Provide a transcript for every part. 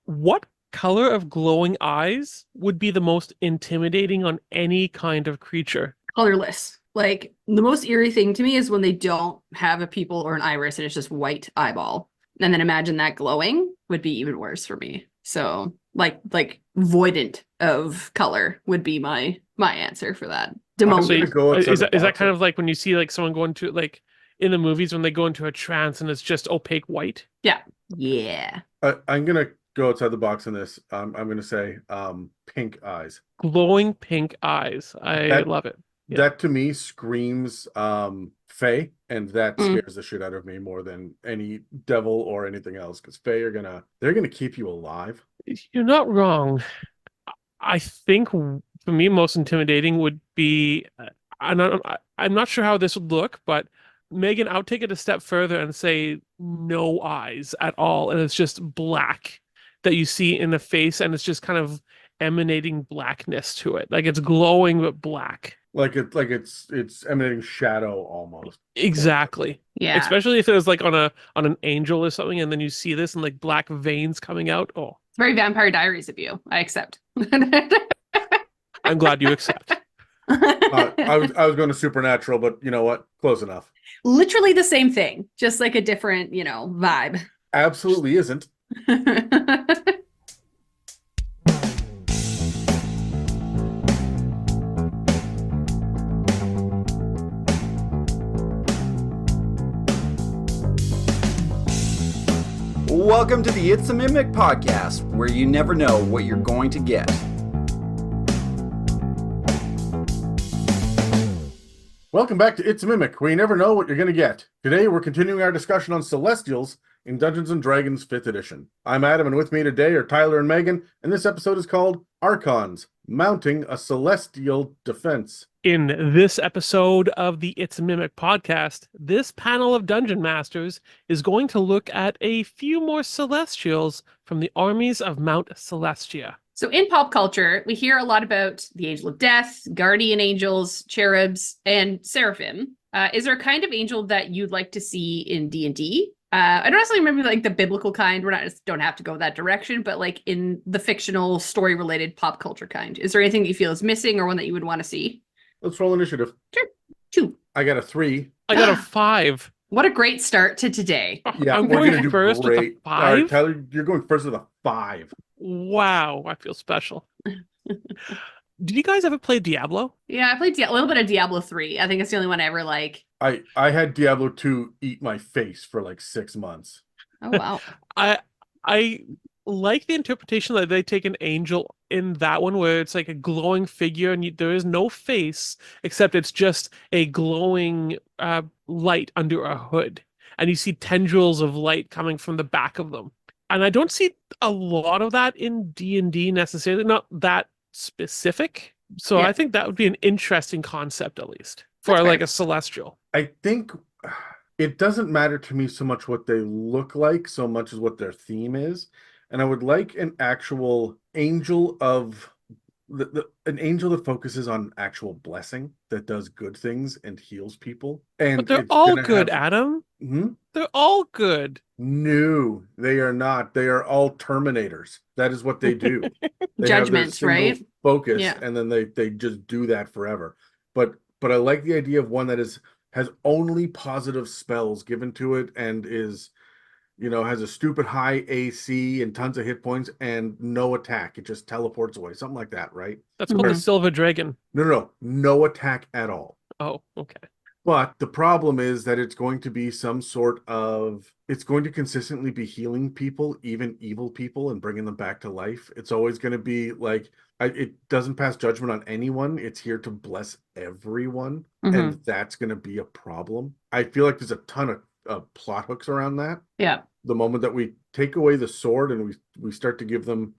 What color of glowing eyes would be the most intimidating on any kind of creature? Colorless. Like the most eerie thing to me is when they don't have a pupil or an iris and it's just white eyeball. And then imagine that glowing would be even worse for me. So like voidant of color would be my answer for that. I'm So gonna Demonic. go outside is the that box. kind of like when you see like someone going to like in the movies when they go into a trance and it's just opaque white? Yeah. Yeah. I'm gonna go outside the box on this. I'm gonna say pink eyes. Glowing pink eyes. I That love it. Yeah. that to me screams Fae, and that Mm. scares the shit out of me more than any devil or anything else. Because Fae are they're gonna keep you alive. You're not wrong. I think for me, most intimidating would be, I'm not sure how this would look, but Megan, I would take it a step further and say no eyes at all. And it's just black that you see in the face, and it's just kind of emanating blackness to it. Like it's glowing, but black. It's emanating shadow almost. Exactly. Yeah. Especially if it was like on an angel or something, and then you see this and like black veins coming out. Oh, It's very Vampire Diaries of you. I accept. I'm glad you accept. I was going to supernatural, but you know what? Close enough. Literally the same thing, just like a different, vibe. Absolutely isn't. Welcome to the It's a Mimic podcast, where you never know what you're going to get. Welcome back to It's a Mimic, where you never know what you're going to get. Today, we're continuing our discussion on Celestials in Dungeons & Dragons 5th edition. I'm Adam, and with me today are Tyler and Megan, and this episode is called Archons, Mounting a Celestial Defense. In this episode of the It's a Mimic podcast, this panel of Dungeon Masters is going to look at a few more Celestials from the armies of Mount Celestia. So in pop culture, we hear a lot about the angel of death, guardian angels, cherubs, and seraphim. Is there a kind of angel that you'd like to see in D&D? I don't necessarily remember like the biblical kind. Don't have to go that direction, but like in the fictional story-related pop culture kind. Is there anything that you feel is missing or one that you would want to see? Let's roll initiative. Sure. 2. I got a 3. I got a 5. What a great start to today. Yeah, I'm we're going gonna do first with a great. All right, 5. Tyler, you're going first with a 5. Wow, I feel special. Did you guys ever play Diablo? Yeah, I played a little bit of Diablo 3. I think it's the only one I ever like. I had Diablo 2 eat my face for like 6 months. Oh, wow. I like the interpretation that they take an angel in that one where it's like a glowing figure and there is no face except it's just a glowing light under a hood, and you see tendrils of light coming from the back of them. And I don't see a lot of that in D&D necessarily, not that specific. So Yeah. I think that would be an interesting concept, at least for That's like fair. a celestial. I think it doesn't matter to me so much what they look like, so much as what their theme is. And I would like an actual angel of an angel that focuses on actual blessing, that does good things and heals people. And But they're it's all gonna good, have... Adam. Hmm? They're all good. No, they are not. They are all Terminators. That is what they do. They have their Judgment, single right? focus, Yeah. and then they just do that forever. But I like the idea of one that has only positive spells given to it, and is, has a stupid high AC and tons of hit points and no attack. It just teleports away, something like that, right? That's called the Mhm. Silver Dragon. No attack at all. Oh, okay. But the problem is that it's going to be it's going to consistently be healing people, even evil people, and bringing them back to life. It's always going to be like, it doesn't pass judgment on anyone. It's here to bless everyone. And that's going to be a problem. I feel like there's a ton of plot hooks around that. Yeah. The moment that we take away the sword and we start to give them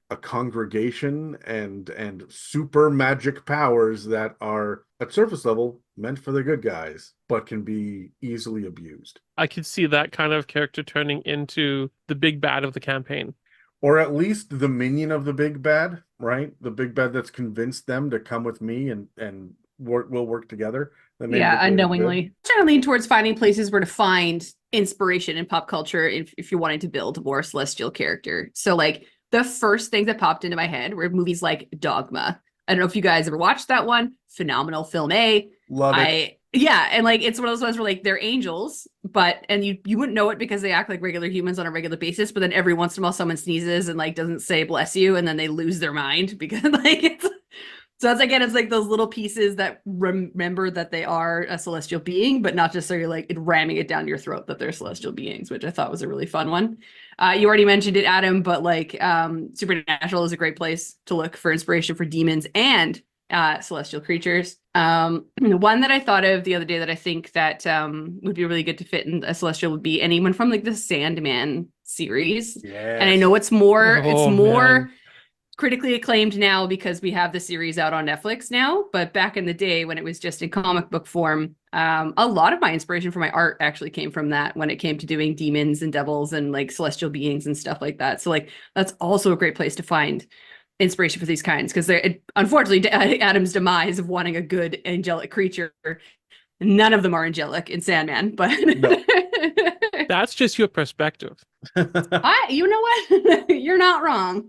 a congregation and super magic powers that are at surface level meant for the good guys, but can be easily abused. I could see that kind of character turning into the big bad of the campaign. Or at least the minion of the big bad, right? The big bad that's convinced them to come with me and we'll work together. Yeah, unknowingly. Trying to lean towards finding places where to find inspiration in pop culture if you're wanting to build a more celestial character. So like the first things that popped into my head were movies like Dogma. I don't know if you guys ever watched that one. Phenomenal film. Love it. Yeah, and like it's one of those ones where like they're angels, and you wouldn't know it because they act like regular humans on a regular basis, but then every once in a while someone sneezes and like doesn't say bless you, and then they lose their mind because like it's so it's like those little pieces that remember that they are a celestial being, but not necessarily like it ramming it down your throat that they're celestial beings, which I thought was a really fun one. You already mentioned it, Adam, but like Supernatural is a great place to look for inspiration for demons and celestial creatures. One that I thought of the other day that I think that would be really good to fit in a celestial would be anyone from like the Sandman series. Yes. And I know it's more Man. critically acclaimed now because we have the series out on Netflix now, but back in the day when it was just in comic book form, a lot of my inspiration for my art actually came from that when it came to doing demons and devils and like celestial beings and stuff like that. So like that's also a great place to find inspiration for these kinds, because they're unfortunately Adam's demise of wanting a good angelic creature, none of them are angelic in Sandman, but No. That's just your perspective. you know what? You're not wrong.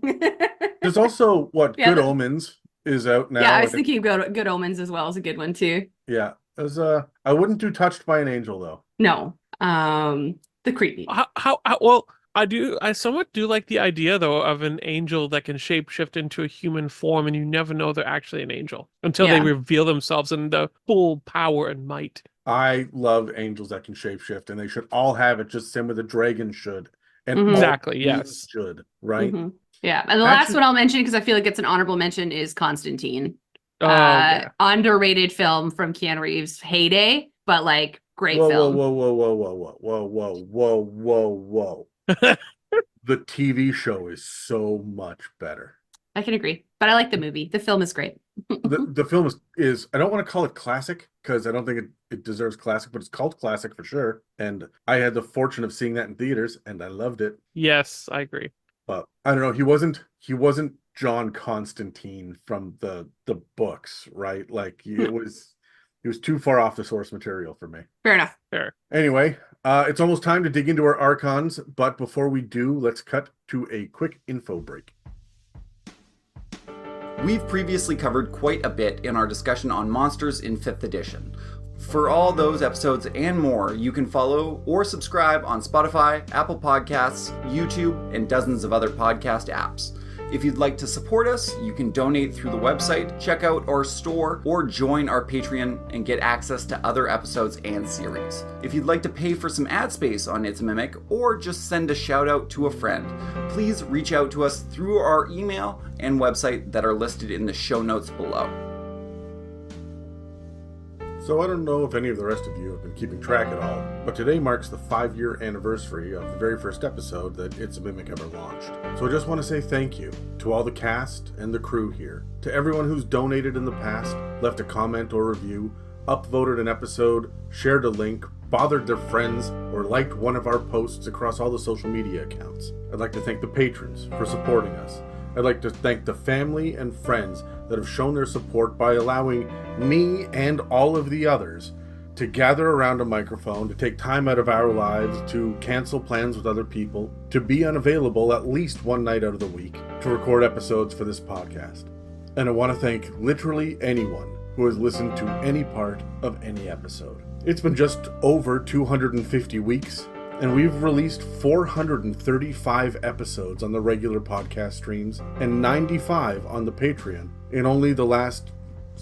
There's also Yeah, Good Omens is out now. Yeah, I was thinking Good Omens as well as a good one too. Yeah, as I wouldn't do Touched by an Angel though. No, the creepy. Well, I somewhat do like the idea though of an angel that can shapeshift into a human form, and you never know they're actually an angel until they Yeah. reveal themselves in the full power and might. I love angels that can shapeshift, and they should all have it just the same way the dragon should. And Mhm. all Exactly, beings yes. should, right? Mhm. Yeah, and the last Actually- one I'll mention because I feel like it's an honorable mention is Constantine. Oh, yeah. Underrated film from Keanu Reeves' heyday, but like great Whoa, film. whoa, whoa, whoa, whoa, whoa, whoa, whoa, whoa, whoa, whoa. The TV show is so much better. I can agree, but I like the movie. The film is great. The film is I don't want to call it classic because I don't think it deserves classic, but it's called classic for sure. And I had the fortune of seeing that in theaters, and I loved it. Yes, I agree. But I don't know, he wasn't John Constantine from the books, right? Like he was too far off the source material for me. Fair enough. Fair. Anyway, it's almost time to dig into our Archons, but before we do, let's cut to a quick info break. We've previously covered quite a bit in our discussion on monsters in 5th edition. For all those episodes and more, you can follow or subscribe on Spotify, Apple Podcasts, YouTube, and dozens of other podcast apps. If you'd like to support us, you can donate through the website, check out our store, or join our Patreon and get access to other episodes and series. If you'd like to pay for some ad space on It's a Mimic, or just send a shout out to a friend, please reach out to us through our email and website that are listed in the show notes below. So I don't know if any of the rest of you have been keeping track at all, but today marks the 5-year anniversary of the very first episode that It's a Mimic ever launched. So I just want to say thank you to all the cast and the crew here, to everyone who's donated in the past, left a comment or review, upvoted an episode, shared a link, bothered their friends, or liked one of our posts across all the social media accounts. I'd like to thank the patrons for supporting us. I'd like to thank the family and friends that have shown their support by allowing me and all of the others to gather around a microphone, to take time out of our lives, to cancel plans with other people, to be unavailable at least one night out of the week, to record episodes for this podcast. And I want to thank literally anyone who has listened to any part of any episode. It's been just over 250 weeks, and we've released 435 episodes on the regular podcast streams and 95 on the Patreon in only the last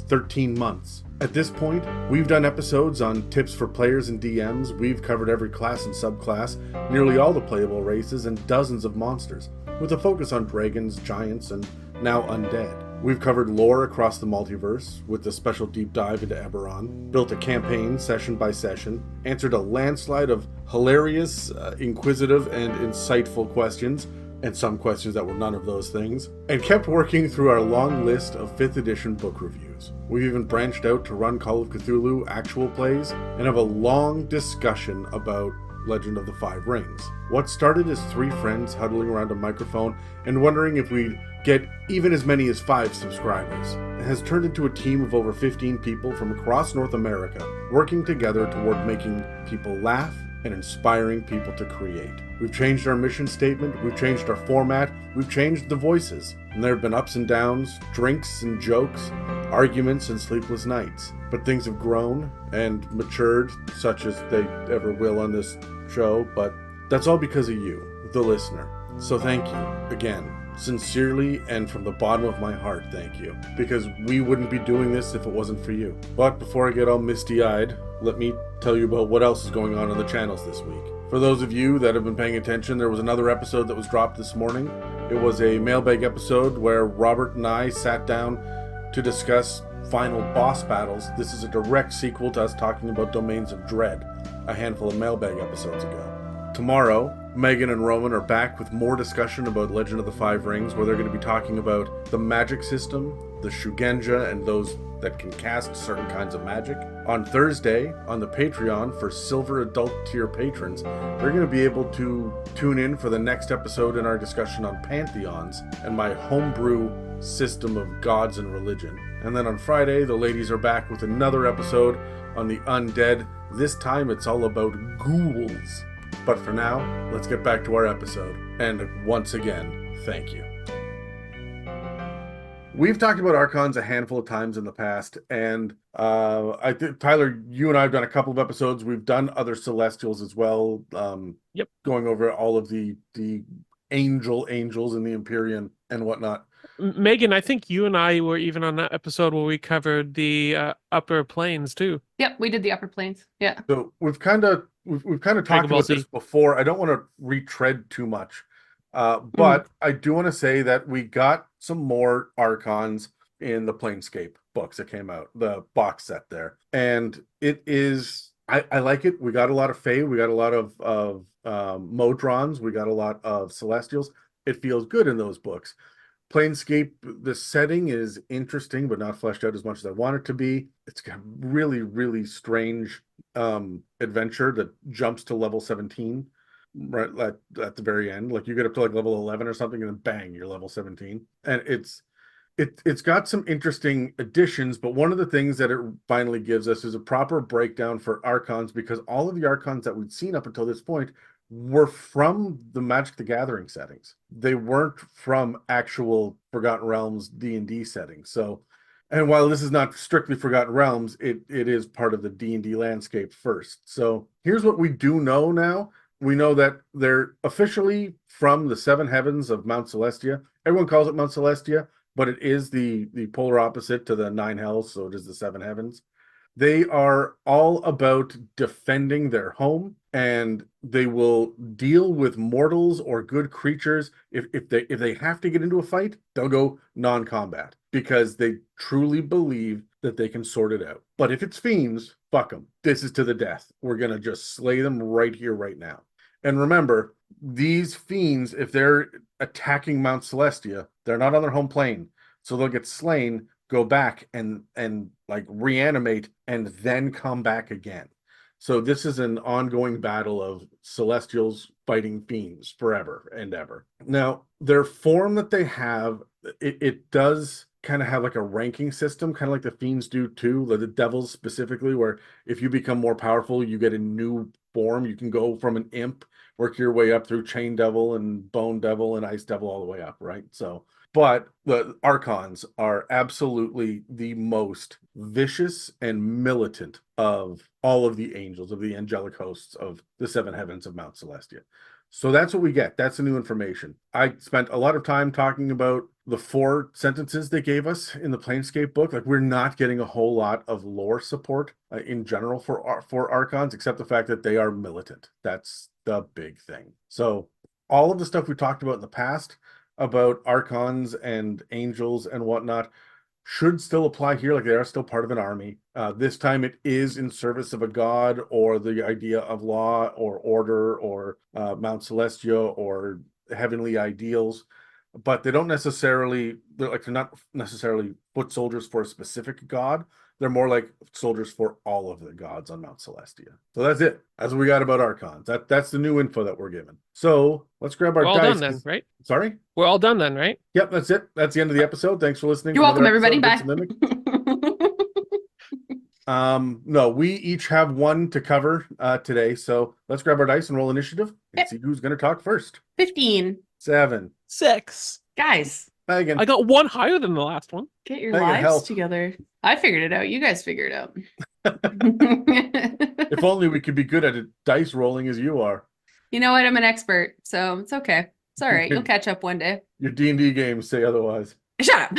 13 months. At this point, we've done episodes on tips for players and DMs, we've covered every class and subclass, nearly all the playable races, and dozens of monsters, with a focus on dragons, giants, and now undead. We've covered lore across the multiverse, with a special deep dive into Eberron, built a campaign session by session, answered a landslide of hilarious, inquisitive, and insightful questions, and some questions that were none of those things, and kept working through our long list of 5th edition book reviews. We've even branched out to run Call of Cthulhu actual plays, and have a long discussion about Legend of the Five Rings. What started as 3 friends huddling around a microphone and wondering if we'd get even as many as 5 subscribers has turned into a team of over 15 people from across North America, working together toward making people laugh, and inspiring people to create. We've changed our mission statement, we've changed our format, we've changed the voices, and there have been ups and downs, drinks and jokes, arguments and sleepless nights. But things have grown and matured, such as they ever will on this show, but that's all because of you, the listener. So thank you again. Sincerely and from the bottom of my heart, thank you. Because we wouldn't be doing this if it wasn't for you. But before I get all misty-eyed, let me tell you about what else is going on the channels this week. For those of you that have been paying attention, there was another episode that was dropped this morning. It was a mailbag episode where Robert and I sat down to discuss final boss battles. This is a direct sequel to us talking about Domains of Dread a handful of mailbag episodes ago. Tomorrow, Megan and Roman are back with more discussion about Legend of the Five Rings, where they're going to be talking about the magic system, the Shugenja, and those that can cast certain kinds of magic. On Thursday, on the Patreon, for Silver Adult Tier patrons, they're going to be able to tune in for the next episode in our discussion on pantheons and my homebrew system of gods and religion. And then on Friday, the ladies are back with another episode on the undead. This time, it's all about ghouls. But for now, let's get back to our episode. And once again, thank you. We've talked about Archons a handful of times in the past, and I think, Tyler, you and I have done a couple of episodes. We've done other Celestials as well. Yep. Going over all of the angels in the Empyrean and whatnot. Megan, I think you and I were even on that episode where we covered the upper planes too. Yep, we did the upper planes. Yeah. So we've kind of talked about this before. I don't want to retread too much, but I do want to say that we got some more Archons in the Planescape books that came out, the box set there, and it is I like it. We got a lot of Fae, we got a lot of Modrons, we got a lot of Celestials. It feels good in those books. Planescape, the setting is interesting, but not fleshed out as much as I want it to be. It's got really, really strange adventure that jumps to level 17 right at the very end. Like you get up to like level 11 or something, and then bang, you're level 17. And it's got some interesting additions, but one of the things that it finally gives us is a proper breakdown for Archons, because all of the Archons that we'd seen up until this point were from the Magic the Gathering settings. They weren't from actual Forgotten Realms D&D settings. So, and while this is not strictly Forgotten Realms, it is part of the D&D landscape first. So here's what we do know now. We know that they're officially from the Seven Heavens of Mount Celestia. Everyone calls it Mount Celestia, but it is the polar opposite to the Nine Hells, so it is the Seven Heavens. They are all about defending their home, and they will deal with mortals or good creatures. If they have to get into a fight, they'll go non-combat because they truly believe that they can sort it out. But if it's fiends, fuck them. This is to the death. We're going to just slay them right here, right now. And remember, these fiends, if they're attacking Mount Celestia, they're not on their home plane. So they'll get slain, go back and like reanimate, and then come back again. So this is an ongoing battle of Celestials fighting fiends forever and ever. Now, their form that they have, it does kind of have like a ranking system, kind of like the fiends do too, the devils specifically, where if you become more powerful, you get a new form. You can go from an imp, work your way up through Chain Devil and Bone Devil and Ice Devil all the way up, right? So, but the Archons are absolutely the most vicious and militant of all of the angels, of the angelic hosts of the Seven Heavens of Mount Celestia. So that's what we get. That's the new information. I spent a lot of time talking about the 4 sentences they gave us in the Planescape book. Like, we're not getting a whole lot of lore support in general for Archons, except the fact that they are militant. That's the big thing. So all of the stuff we talked about in the past about Archons and angels and whatnot should still apply here. Like, they are still part of an army. This time it is in service of a god, or the idea of law or order, or Mount Celestia or heavenly ideals. But they don't necessarily, they're not necessarily foot soldiers for a specific god. They're more like soldiers for all of the gods on Mount Celestia. So that's it. That's what we got about Archons. That's the new info that we're given. So let's grab our We're all dice. done then, right? Sorry? We're all done then, right? Yep, that's it. That's the end of the episode. Thanks for listening. You're to welcome, another everybody. episode of Bye. Bits and Mimic. No, we each have one to cover today. So let's grab our dice and roll initiative and Yep. see who's going to talk first. 15. 7. 6. Guys, Megan. I got one higher than the last one. get your Megan, lives help. together. I figured it out. You guys figure it out. If only we could be good at dice rolling as you are. You know what? I'm an expert, so it's okay. It's all right. You'll catch up one day. Your D&D games say otherwise. Shut up.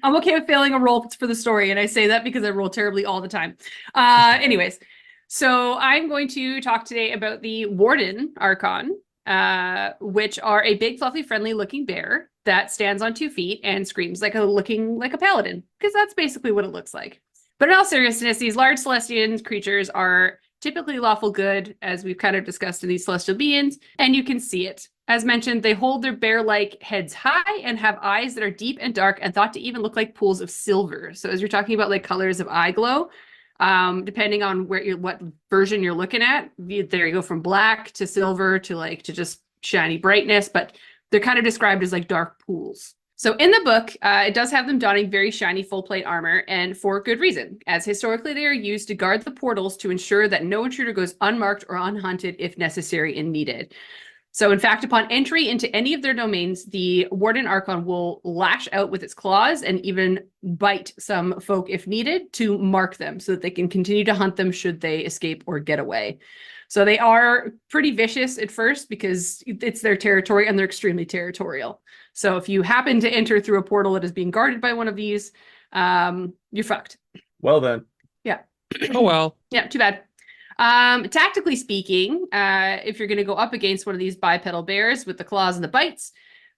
I'm okay with failing a roll for the story, and I say that because I roll terribly all the time. Anyways, so I'm going to talk today about the Warden Archon, which are a big, fluffy, friendly-looking bear that stands on 2 feet and screams looking like a paladin, because that's basically what it looks like. But in all seriousness, these large Celestian creatures are typically lawful good, as we've kind of discussed in these celestial beings, and you can see it. As mentioned, they hold their bear-like heads high and have eyes that are deep and dark and thought to even look like pools of silver. So as you're talking about like colors of eye glow, depending on what version you're looking at, there you go from black to silver to just shiny brightness, but they're kind of described as like dark pools. So in the book, it does have them donning very shiny full plate armor, and for good reason, as historically they are used to guard the portals to ensure that no intruder goes unmarked or unhunted if necessary and needed. So in fact, upon entry into any of their domains, the Warden Archon will lash out with its claws and even bite some folk if needed to mark them so that they can continue to hunt them should they escape or get away. So they are pretty vicious at first because it's their territory and they're extremely territorial. So if you happen to enter through a portal that is being guarded by one of these, you're fucked. Well then. Yeah. Oh, well. Yeah, too bad. Tactically speaking, if you're going to go up against one of these bipedal bears with the claws and the bites,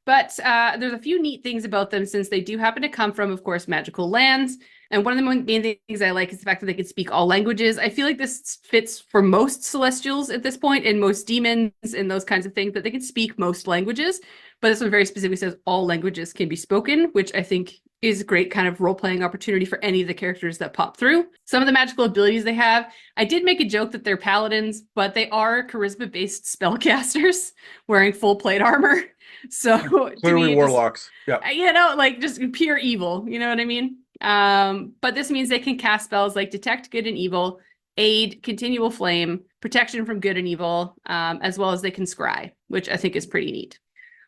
but there's a few neat things about them since they do happen to come from, of course, magical lands. And one of the main things I like is the fact that they can speak all languages. I feel like this fits for most Celestials at this point and most demons and those kinds of things, that they can speak most languages. But this one very specifically says all languages can be spoken, which I think is a great kind of role-playing opportunity for any of the characters that pop through. Some of the magical abilities they have, I did make a joke that they're paladins, but they are charisma-based spellcasters wearing full plate armor. So Clearly warlocks. Yeah. just pure evil, you know what I mean? But this means they can cast spells like Detect Good and Evil, Aid, Continual Flame, Protection from Good and Evil, as well as they can Scry, which I think is pretty neat.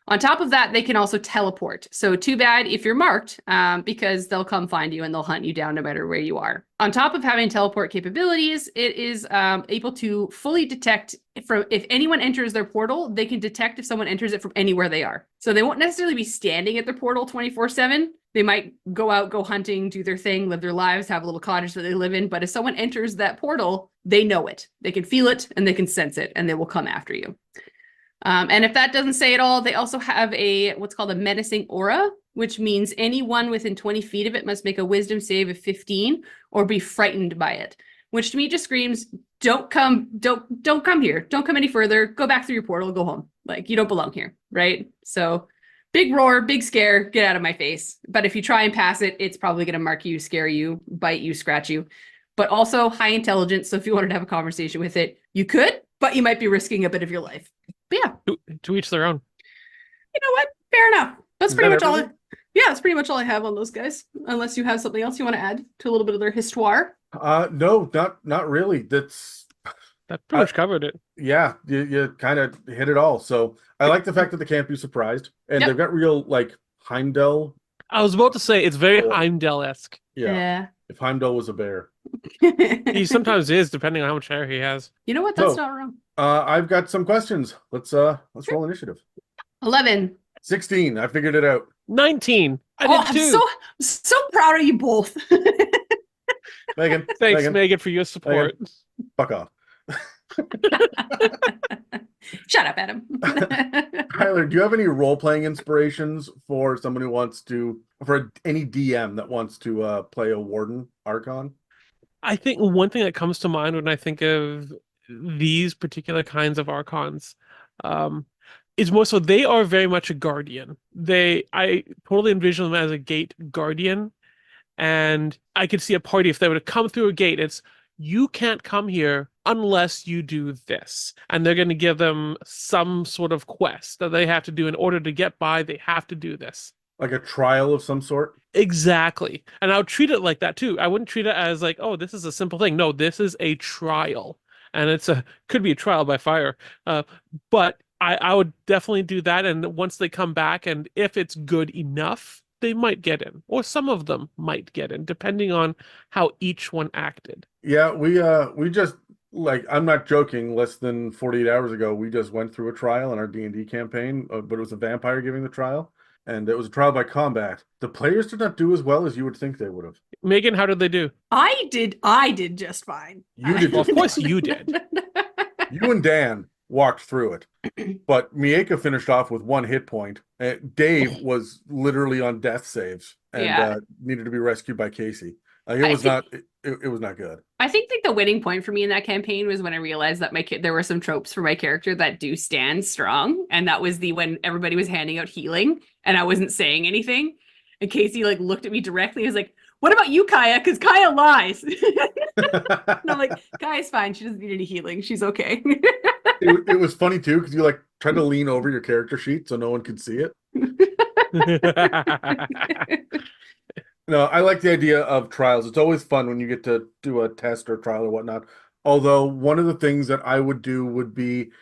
On top of that, they can also teleport. So too bad if you're marked, because they'll come find you and they'll hunt you down no matter where you are. On top of having teleport capabilities, it is able to fully detect if anyone enters their portal, they can detect if someone enters it from anywhere they are. So they won't necessarily be standing at their portal 24/7. They might go out, go hunting, do their thing, live their lives, have a little cottage that they live in. But if someone enters that portal, they know it. They can feel it and they can sense it and they will come after you. And if that doesn't say it all, they also have what's called a menacing aura, which means anyone within 20 feet of it must make a wisdom save of 15 or be frightened by it, which to me just screams, don't come here. Don't come any further. Go back through your portal, go home. Like, you don't belong here, right? So big roar, big scare, get out of my face. But if you try and pass it, it's probably going to mark you, scare you, bite you, scratch you. But also high intelligence, so if you wanted to have a conversation with it, you could, but you might be risking a bit of your life. But yeah. To each their own. You know what? Fair enough. That's Is pretty that much all. everything? Yeah, that's pretty much all I have on those guys. Unless you have something else you want to add to a little bit of their histoire. No, not really. That pretty much covered it. Yeah, you kind of hit it all. So I like the fact that they can't be surprised, and Yep. they've got real Heimdall. I was about to say it's very Oh. Heimdall-esque. Yeah, if Heimdall was a bear. He sometimes is, depending on how much hair he has. You know what? That's So- not wrong. I've got some questions. Let's roll initiative. 11. 16. I figured it out. 19. I Oh, did I'm too. so proud of you both. Megan, Thanks, Megan, for your support. fuck off. Shut up, Adam. Tyler, do you have any role-playing inspirations for someone who wants to, for any DM that wants to play a Warden Archon? I think one thing that comes to mind when I think of these particular kinds of Archons is more so they are very much a guardian. I totally envision them as a gate guardian, and I could see a party if they were to come through a gate. It's, you can't come here unless you do this, and they're going to give them some sort of quest that they have to do in order to get by. They have to do this. Like a trial of some sort. Exactly. And I would treat it like that too. I wouldn't treat it as like, oh, this is a simple thing. No, this is a trial. And could be a trial by fire. But I would definitely do that. And once they come back, and if it's good enough, they might get in. Or some of them might get in, depending on how each one acted. Yeah, we just like I'm not joking, less than 48 hours ago, we just went through a trial in our D&D campaign, but it was a vampire giving the trial, and it was a trial by combat. The players did not do as well as you would think they would have. Megan, how did they do? I did just fine. You did Well, of just course fine. you did. You and Dan walked through it, but Mieka finished off with 1 hit point. Dave was literally on death saves and Yeah. needed to be rescued by Casey. I It was think- it was not good. I think like the winning point for me in that campaign was when I realized that there were some tropes for my character that do stand strong, and that was when everybody was handing out healing and I wasn't saying anything, and Casey like looked at me directly. He was like, "What about you, Kaya? Because Kaya lies." And I'm like, "Kaya's fine. She doesn't need any healing. She's okay." It was funny too because you like tried to lean over your character sheet so no one could see it. No, I like the idea of trials. It's always fun when you get to do a test or trial or whatnot. Although one of the things that I would do would be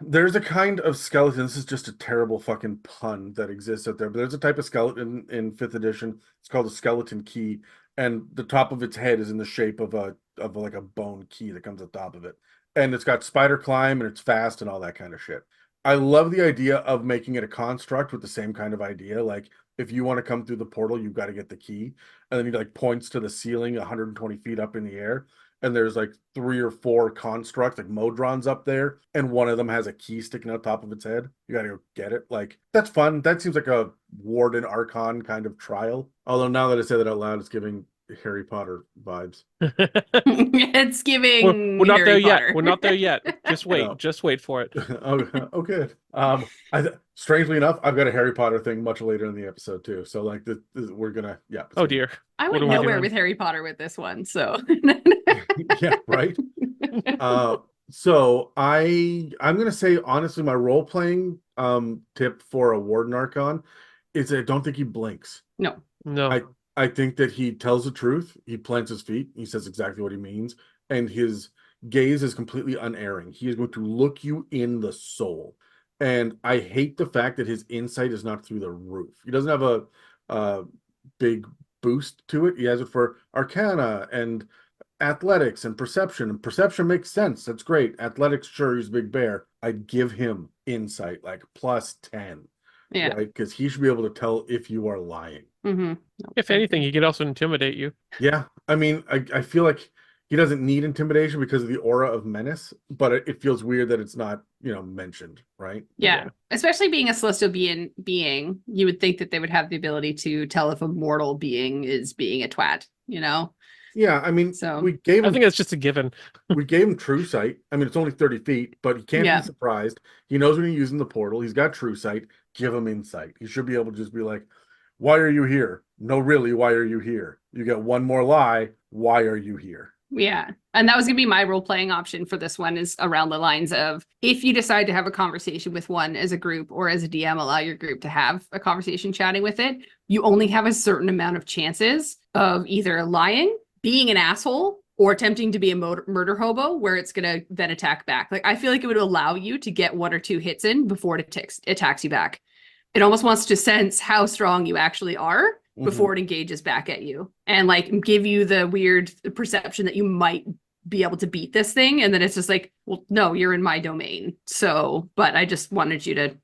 there's a kind of skeleton. This is just a terrible fucking pun that exists out there, but there's a type of skeleton in 5th edition. It's called a skeleton key, and the top of its head is in the shape of like a bone key that comes on top of it. And it's got spider climb and it's fast and all that kind of shit. I love the idea of making it a construct with the same kind of idea. Like if you want to come through the portal, you've got to get the key. And then he like points to the ceiling 120 feet up in the air. And there's like 3 or 4 constructs, like Modrons up there. And one of them has a key sticking out top of its head. You got to go get it. Like that's fun. That seems like a Warden Archon kind of trial. Although now that I say that out loud, it's giving Harry Potter vibes. It's giving. We're not Harry there Potter. yet. We're not there yet. Just wait. No. Just wait for it. Oh, good. Strangely enough, I've got a Harry Potter thing much later in the episode too. So like, we're gonna, yeah. Oh dear. I What went are we nowhere doing? with Harry Potter with this one, so. Yeah, right. So I'm gonna say honestly, my role playing tip for a Warden Archon is I don't think he blinks. No. No. I think that he tells the truth. He plants his feet. He says exactly what he means, and his gaze is completely unerring. He is going to look you in the soul. And I hate the fact that his insight is not through the roof. He doesn't have a big boost to it. He has it for Arcana and athletics and perception. And perception makes sense. That's great. Athletics, sure, he's a big bear. I'd give him insight, like +10. Yeah. Right? Because he should be able to tell if you are lying. Mm-hmm. If anything, he could also intimidate you. Yeah. I mean, I feel like he doesn't need intimidation because of the aura of menace, but it feels weird that it's not, mentioned, right? Yeah. Especially being a celestial being, you would think that they would have the ability to tell if a mortal being is being a twat, Yeah, I mean, So- we gave I him think that's just a given. we gave him true sight. I mean, it's only 30 feet, but he can't Yeah. be surprised. He knows when you're using the portal. He's got true sight. Give him insight. He should be able to just be like, why are you here? No, really, why are you here? You get one more lie. Why are you here? Yeah. And that was going to be my role playing option for this one, is around the lines of, if you decide to have a conversation with one as a group or as a DM, allow your group to have a conversation chatting with it. You only have a certain amount of chances of either lying, being an asshole, or attempting to be a murder hobo, where it's going to then attack back. Like, I feel like it would allow you to get 1 or 2 hits in before it attacks you back. It almost wants to sense how strong you actually are before it engages back at you, and like give you the weird perception that you might be able to beat this thing. And then it's just like, well, no, you're in my domain. So, but I just wanted you to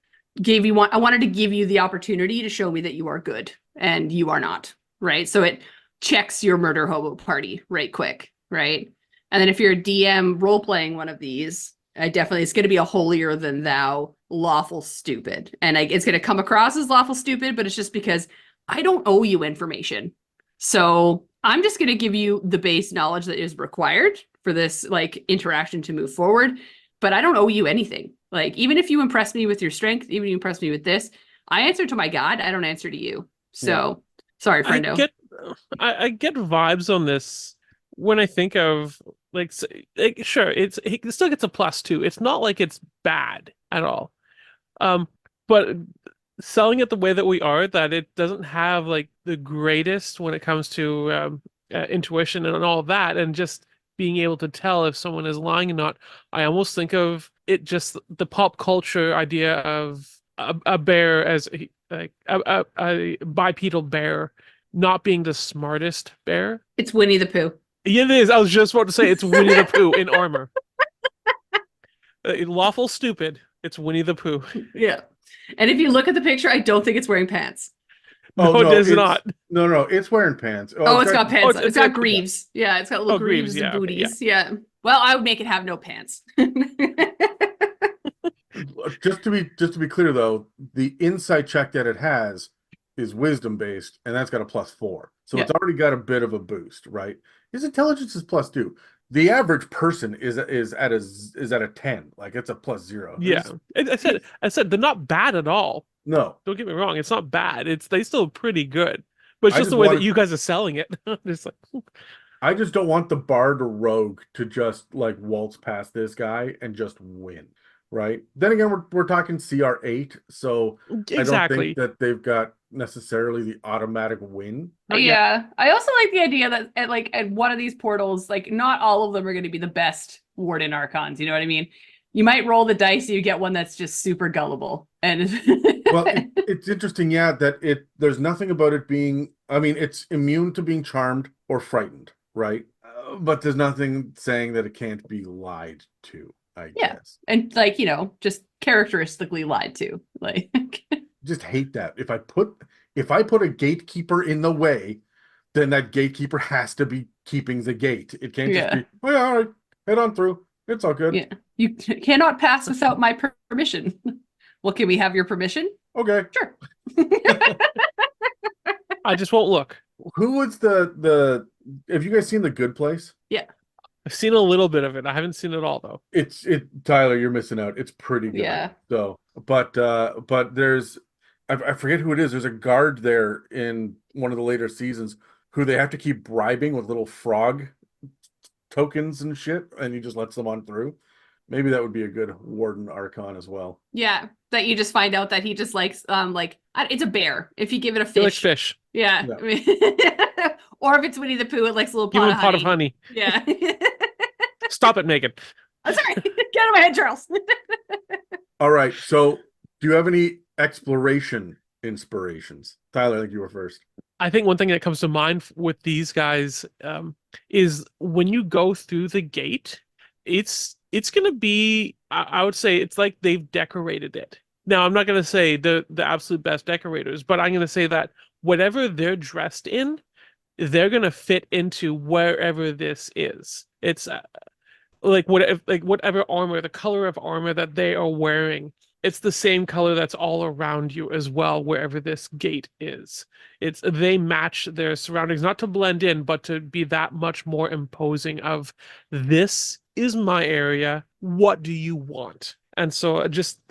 I wanted to give you the opportunity to show me that you are good and you are not, right? So it checks your murder hobo party right quick, right? And then if you're a DM role playing one of these, it's going to be a holier than thou lawful stupid. And it's going to come across as lawful stupid, but it's just because I don't owe you information. So I'm just going to give you the base knowledge that is required for this like interaction to move forward, but I don't owe you anything. Like, even if you impress me with your strength, even if you impress me with this, I answer to my God. I don't answer to you. So sorry, friendo. I get vibes on this when I think of sure, it still gets a +2. It's not like it's bad at all. But selling it the way that we are, that it doesn't have like the greatest when it comes to intuition and all that, and just being able to tell if someone is lying or not. I almost think of it just the pop culture idea of a bear as like a bipedal bear not being the smartest bear. It's Winnie the Pooh. Yeah, it is. I was just about to say it's Winnie the Pooh in armor. Lawful stupid. It's Winnie the Pooh. Yeah. And if you look at the picture, I don't think it's wearing pants. No, it is not. No, it's wearing pants. Oh, it's got pants. oh, It's got greaves. Yeah, it's got little greaves and yeah, okay, booties. Yeah. Well, I would make it have no pants. Just to be clear though, the insight check that it has is wisdom based, and that's got a +4. So Yeah. it's already got a bit of a boost, right? His intelligence is +2. The average person is at a 10. Like it's a +0. Yeah, I said they're not bad at all. No. Don't get me wrong, it's not bad. They still pretty good. But it's I just just the way that wanted- you guys are selling it. Just like, I just don't want the bard or rogue to just like waltz past this guy and just win, right? Then again, we're talking CR8, so I don't exactly. think that they've got necessarily the automatic win. Not yet. Yeah. I also like the idea that at one of these portals, like not all of them are going to be the best Warden Archons. You know what I mean? You might roll the dice, you get one that's just super gullible. And Well, it's interesting, yeah, that there's nothing about it being, I mean, it's immune to being charmed or frightened, right? But there's nothing saying that it can't be lied to, I Yeah. guess. and like, just characteristically lied to. Like Just hate that. If I put a gatekeeper in the way, then that gatekeeper has to be keeping the gate. It can't just Yeah. be, oh yeah, all right, head on through. It's all good. Yeah. You cannot pass without my permission. Well, can we have your permission? Okay. Sure. I just won't look. Who was the have you guys seen The Good Place? I've seen a little bit of it. I haven't seen it all though. Tyler, you're missing out. It's pretty good. Yeah. So, but there's I forget who it is. There's a guard there in one of the later seasons who they have to keep bribing with little frog tokens and shit, and he just lets them on through. Maybe that would be a good Warden Archon as well. Yeah. That you just find out that he just likes it's a bear. If you give it a He likes fish. fish. Yeah. Yeah. I mean, or if it's Winnie the Pooh, it likes a little Give pot him of a pot of honey. honey. Yeah. Stop it, Megan. I'm sorry. Get out of my head, Charles. All right. So, do you have any exploration inspirations? Tyler, I think you were first. I think one thing that comes to mind with these guys is when you go through the gate, it's gonna be, I would say it's like they've decorated it. Now, I'm not gonna say the absolute best decorators, but I'm gonna say that whatever they're dressed in, they're gonna fit into wherever this is. It's whatever armor, the color of armor that they are wearing, it's the same color that's all around you as well, wherever this gate is. They match their surroundings, not to blend in, but to be that much more imposing of, this is my area. What do you want? And so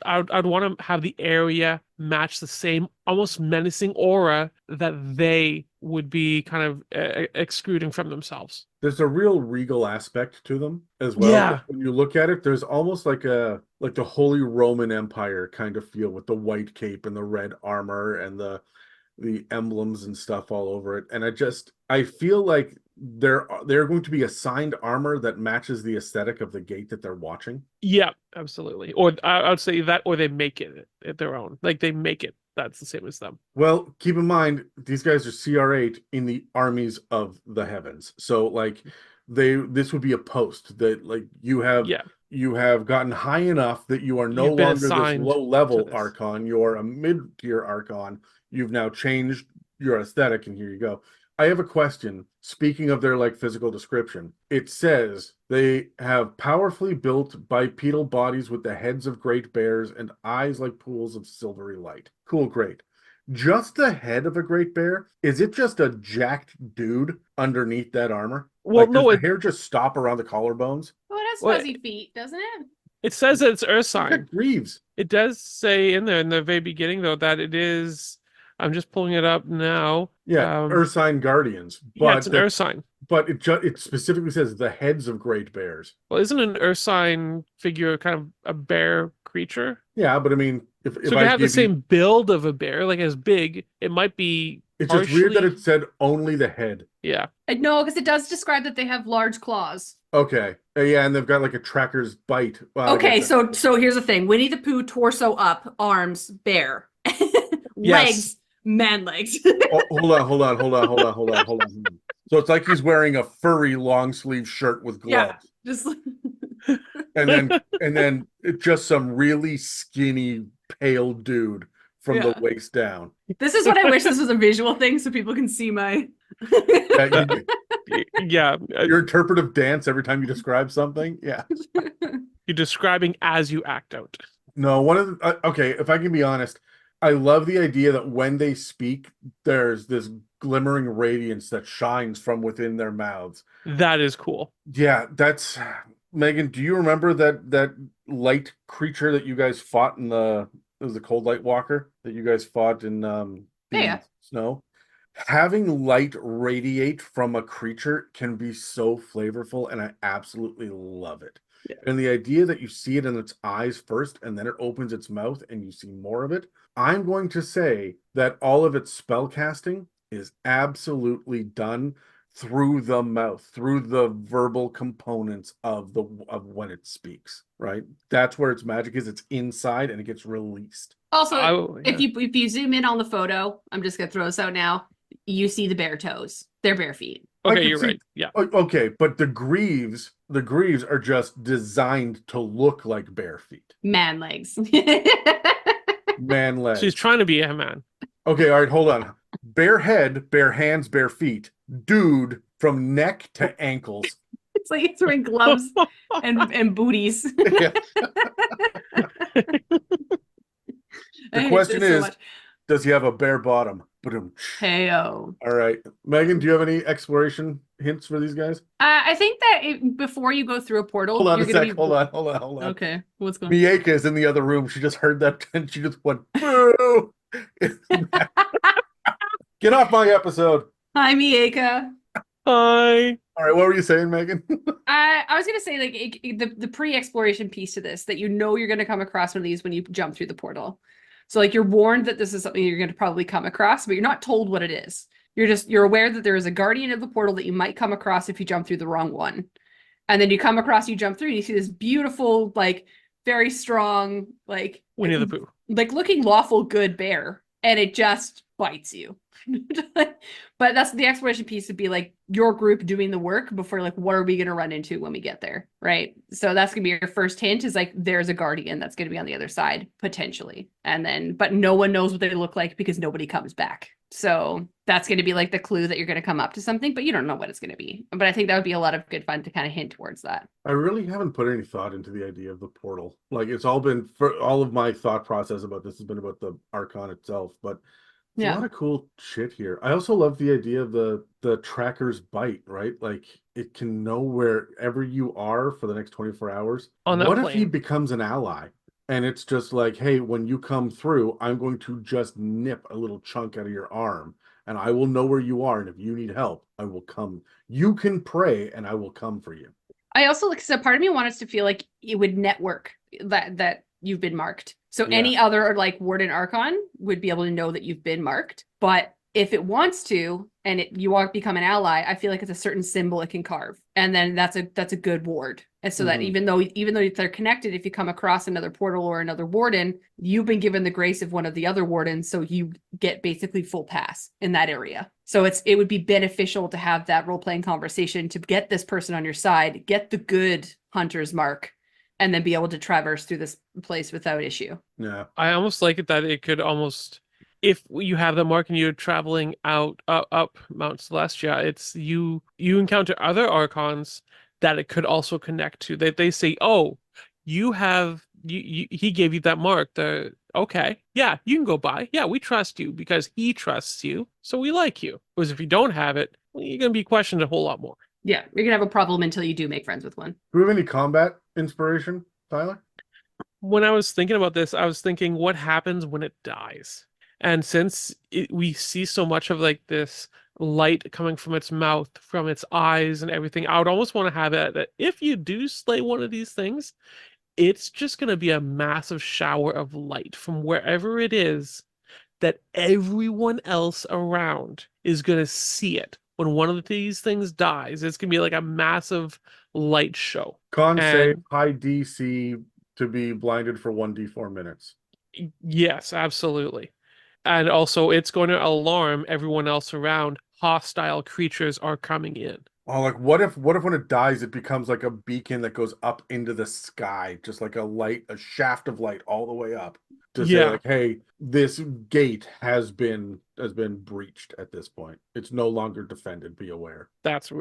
I'd want to have the area match the same almost menacing aura that they would be kind of extruding from themselves. There's a real regal aspect to them as well. Yeah. When you look at it, there's almost like the Holy Roman Empire kind of feel with the white cape and the red armor and the emblems and stuff all over it. And I feel like they're going to be assigned armor that matches the aesthetic of the gate that they're watching. Yeah, absolutely. Or I would say that, or they make it their own. Like they make it. That's the same as them. Well, keep in mind, these guys are CR8 in the armies of the heavens. So like this would be a post that like you have gotten high enough that you are no You've been longer this assigned low level to this. Archon. You're a mid-tier Archon. You've now changed your aesthetic, and here you go. I have a question. Speaking of their like physical description, it says they have powerfully built bipedal bodies with the heads of great bears and eyes like pools of silvery light. Cool, great. Just the head of a great bear? Is it just a jacked dude underneath that armor? Well, Does no, the hair just stop around the collarbones? Oh, it has Well, fuzzy feet, doesn't it? it says that it's Earth Look sign. at Greaves. It does say in there in the very beginning though that it is. I'm just pulling it up now. Yeah, Earth sign guardians. But Yeah, it's an Earth sign. But it specifically says the heads of great bears. Well, isn't an Earth sign figure kind of a bear creature? Yeah, but I mean, If So I to have the give you, same build of a bear, like as big, it might be it's just weird that partially- it said only the head. Yeah. No, because it does describe that they have large claws. Okay. Yeah, and they've got like a tracker's bite. Well, I Okay, get that. so here's the thing: Winnie the Pooh, torso up, arms, bear, legs, man legs. Oh, hold on. So it's like he's wearing a furry long sleeve shirt with Yeah, gloves. just And then it's just some really skinny, pale dude from the Yeah. waist down. this is what I wish this was a visual thing so people can see my. Yeah, Yeah. your interpretive dance every time you describe something. Yeah. You're describing as you act out. No, one of the, okay, if I can be honest, I love the idea that when they speak, there's this glimmering radiance that shines from within their mouths. That is cool. Yeah, that's Megan. Do you remember that light creature that you guys fought in it was the Cold Light Walker that you guys fought in the Yeah. snow? Having light radiate from a creature can be so flavorful, and I absolutely love it. Yeah. And the idea that you see it in its eyes first, and then it opens its mouth, and you see more of it. I'm going to say that all of its spell casting is absolutely done through the mouth, through the verbal components of when it speaks. Right? That's where its magic is. It's inside, and it gets released. Also, yeah. if you zoom in on the photo, I'm just gonna throw this out now. You see the bear toes. They're bare feet. I Okay, could you're see- right. Yeah. Okay, but the greaves are just designed to look like bare feet, Man legs. man legs. She's trying to be a man. Okay, all right, hold on. Bare head, bare hands, bare feet. Dude from neck to ankles. It's like he's wearing gloves and booties. Yeah. I The hate question this so is, much. does he have a bare bottom? Ba-dum. Heyo. All right, Megan, do you have any exploration hints for these guys? I think that before you go through a portal, Hold on you're a gonna sec. be. Hold on. Okay, what's going on? Mieka is in the other room. She just heard that and she just went, boo! Get off my episode. Hi, Mieka. Hi. All right, what were you saying, Megan? I was gonna say like the pre-exploration piece to this, that you're gonna come across one of these when you jump through the portal. So like you're warned that this is something you're gonna probably come across, but you're not told what it is. You're aware that there is a guardian of the portal that you might come across if you jump through the wrong one. And then you jump through and you see this beautiful, like very strong, like Winnie the Pooh. like looking lawful good bear, and it just bites you. But that's the exploration piece, would be like your group doing the work before, like, what are we going to run into when we get there, right? So that's gonna be your first hint, is like there's a guardian that's going to be on the other side potentially, and then but no one knows what they look like because nobody comes back. So that's going to be like the clue that you're going to come up to something, but you don't know what it's going to be. But I think that would be a lot of good fun to kind of hint towards that. I really haven't put any thought into the idea of the portal. Like, it's all been, for all of my thought process about this has been about the Archon itself, but there's a Yeah. lot of cool shit here. I also love the idea of the tracker's bite, right? Like, it can know wherever you are for the next 24 hours. On that What if he plane. becomes an ally? And it's just like, hey, when you come through, I'm going to just nip a little chunk out of your arm, and I will know where you are. And if you need help, I will come. You can pray, and I will come for you. I also, like, so part of me wants to feel like it would network that you've been marked. So Yeah. any other like Warden Archon would be able to know that you've been marked. But if it wants to, and you want to become an ally, I feel like it's a certain symbol it can carve, and then that's a good ward. And so that Mhm. even though they're connected, if you come across another portal or another warden, you've been given the grace of one of the other wardens, so you get basically full pass in that area. So it would be beneficial to have that role playing conversation to get this person on your side, get the good hunter's mark, and then be able to traverse through this place without issue. Yeah. I almost like it that it could almost, if you have the mark and you're traveling up Mount Celestia, it's you encounter other Archons that it could also connect to. They say, oh, he gave you that mark. Okay, yeah, you can go by. Yeah, we trust you because he trusts you, so we like you. Whereas if you don't have it, well, you're gonna be questioned a whole lot more. Yeah, you're gonna have a problem until you do make friends with one. Do we have any combat inspiration, Tyler? When I was thinking about this, I was thinking, what happens when it dies? And since we see so much of like this light coming from its mouth, from its eyes and everything, I would almost want to have it that if you do slay one of these things, it's just going to be a massive shower of light from wherever it is that everyone else around is going to see it. When one of these things dies, it's going to be like a massive light show. Con save, And high DC to be blinded for 1d4 minutes. yes, absolutely. And also, it's going to alarm everyone else around. Hostile creatures are coming in. Oh, like what if when it dies, it becomes like a beacon that goes up into the sky, just like a shaft of light all the way up to say Yeah. like, hey, this gate has been breached at this point. It's no longer defended. Be aware.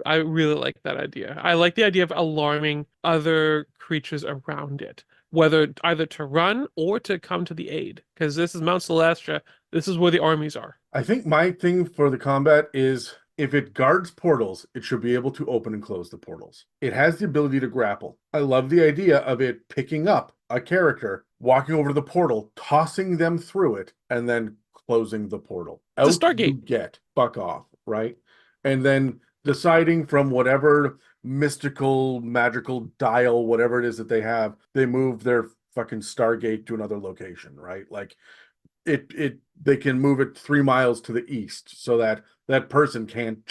I really like that idea. I like the idea of alarming other creatures around it, whether either to run or to come to the aid. Because this is Mount Celestia. This is where the armies are. I think my thing for the combat is if it guards portals, it should be able to open and close the portals. It has the ability to grapple. I love the idea of it picking up a character, walking over to the portal, tossing them through it, and then closing the portal. It's a Out you Stargate. get, fuck off, right? And then deciding from whatever mystical, magical dial, whatever it is that they move their fucking Stargate to another location, right? Like they can move it 3 miles to the east so that that person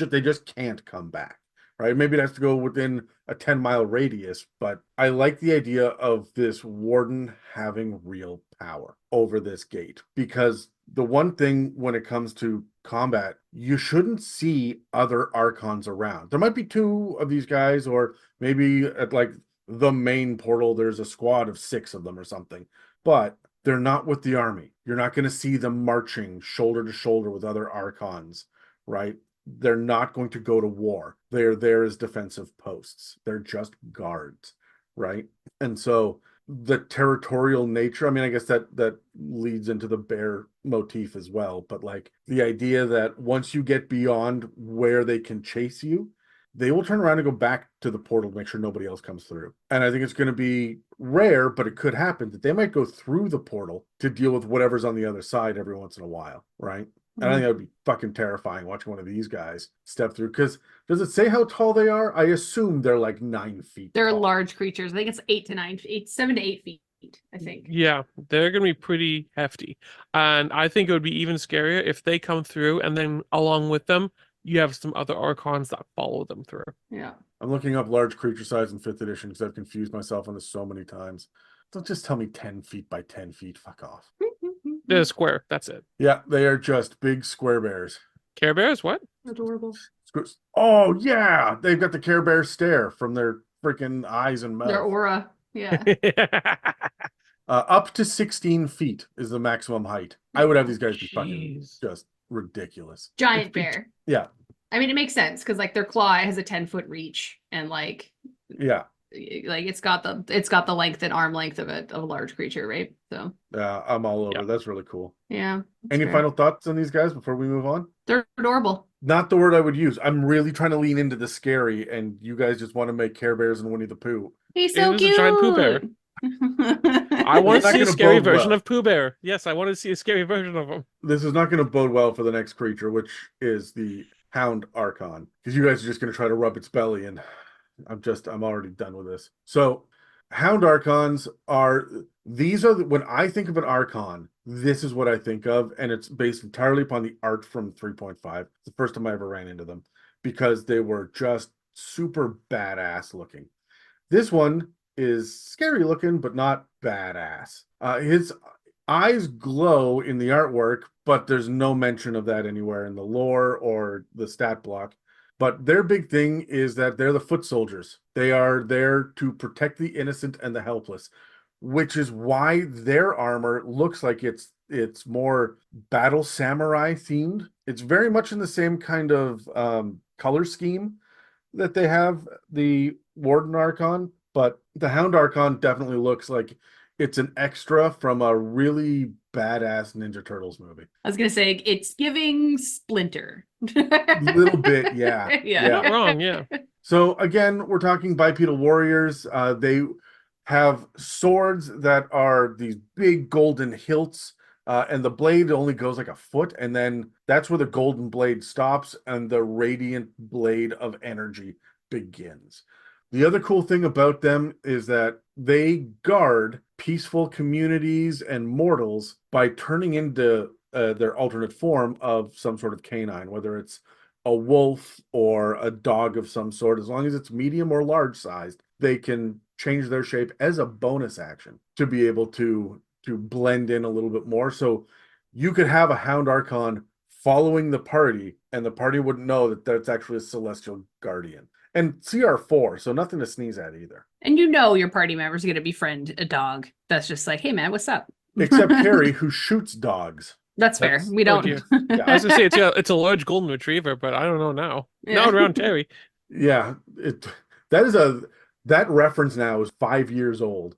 they just can't come back, right? Maybe it has to go within a 10-mile radius, but I like the idea of this warden having real power over this gate, because the one thing when it comes to combat, you shouldn't see other archons around. There might be 2 of these guys, or maybe at like the main portal there's a squad of 6 of them or something, but they're not with the army. You're not going to see them marching shoulder to shoulder with other archons, right? They're not going to go to war. They're there as defensive posts. They're just guards, right? And so the territorial nature, I mean, I guess that leads into the bear motif as well, but like the idea that once you get beyond where they can chase you, they will turn around and go back to the portal to make sure nobody else comes through. And I think it's going to be rare, but it could happen that they might go through the portal to deal with whatever's on the other side every once in a while, right? And I think that would be fucking terrifying watching one of these guys step through. Because does it say how tall they are? I assume they're like 9 feet. They're tall. large creatures. I think it's 7 to 8 feet, I think. Yeah, they're going to be pretty hefty. And I think it would be even scarier if they come through and then along with them, you have some other archons that follow them through. Yeah. I'm looking up large creature size in 5th edition because I've confused myself on this so many times. Don't just tell me 10 feet by 10 feet. Fuck off. They're square. That's it. Yeah, they are just big square bears. Care Bears? What? Adorable. Oh, yeah. They've got the Care Bear stare from their freaking eyes and mouth. Their aura. Yeah. Up to 16 feet is the maximum height. I would have these guys be fucking Jeez. just ridiculous. Giant bear. Yeah. I mean, it makes sense because like their claw has a 10-foot reach, and like Yeah. it's got the length and arm length of a large creature, right? So Yeah, I'm all over. Yeah. That's really cool. yeah. Any final thoughts on these guys before we move on? They're adorable. Not the word I would use. I'm really trying to lean into the scary, and you guys just want to make Care Bears and Winnie the Pooh. He's so was cute. a giant Pooh Bear. I want Not to see a gonna scary bode version well. of Pooh Bear. Yes, I want to see a scary version of him. This is not going to bode well for the next creature, which is the Hound Archon, because you guys are just going to try to rub its belly, and I'm already done with this. So Hound Archons when I think of an Archon, this is what I think of, and it's based entirely upon the art from 3.5. It's the first time I ever ran into them, because they were just super badass looking. This one is scary looking, but not badass. His eyes glow in the artwork, but there's no mention of that anywhere in the lore or the stat block. But their big thing is that they're the foot soldiers. They are there to protect the innocent and the helpless, which is why their armor looks like it's more battle samurai themed. It's very much in the same kind of color scheme that they have the Warden Archon, but the Hound Archon definitely looks like it's an extra from a really badass Ninja Turtles movie. I was gonna say it's giving Splinter. A little bit, yeah. Yeah. Not wrong, yeah. So again, we're talking bipedal warriors. They have swords that are these big golden hilts, and the blade only goes like a foot, and then that's where the golden blade stops and the radiant blade of energy begins. The other cool thing about them is that they guard peaceful communities and mortals by turning into their alternate form of some sort of canine, whether it's a wolf or a dog of some sort. As long as it's medium or large sized, they can change their shape as a bonus action to be able to blend in a little bit more. So you could have a Hound Archon following the party, and the party wouldn't know that that's actually a Celestial Guardian. And CR4, so nothing to sneeze at either. And you know your party member's going to befriend a dog that's just like, hey, man, what's up? Except Carrie, who shoots dogs. That's fair. We oh don't. dear. I was gonna say it's a large golden retriever, but I don't know now. Yeah. Not around Terry. Yeah, that reference now is 5 years old.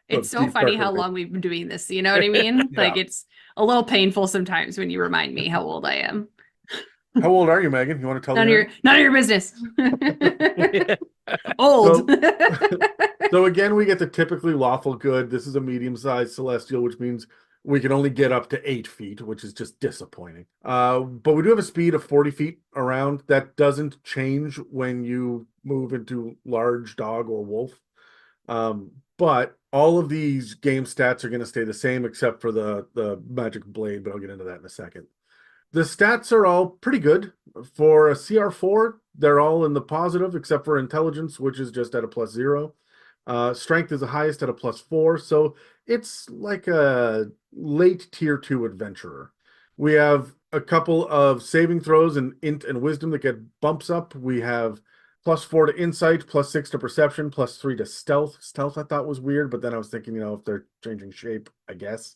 It's so Steve funny how Parker. long we've been doing this. You know what I mean? Yeah. Like, it's a little painful sometimes when you remind me how old I am. How old are you, Megan? You want to tell None me? of your business. Old. So again, we get the typically lawful good. This is a medium-sized celestial, which means we can only get up to 8 feet, which is just disappointing. But we do have a speed of 40 feet around. That doesn't change when you move into large dog or wolf. But all of these game stats are going to stay the same except for the magic blade, but I'll get into that in a second. The stats are all pretty good. For a CR4, they're all in the positive except for intelligence, which is just at a +0. Strength is the highest at a +4, so it's like a late tier 2 adventurer. We have a couple of saving throws and int and wisdom that get bumps up. We have +4 to insight, +6 to perception, +3 to stealth. Stealth I thought was weird, but then I was thinking, if they're changing shape, I guess.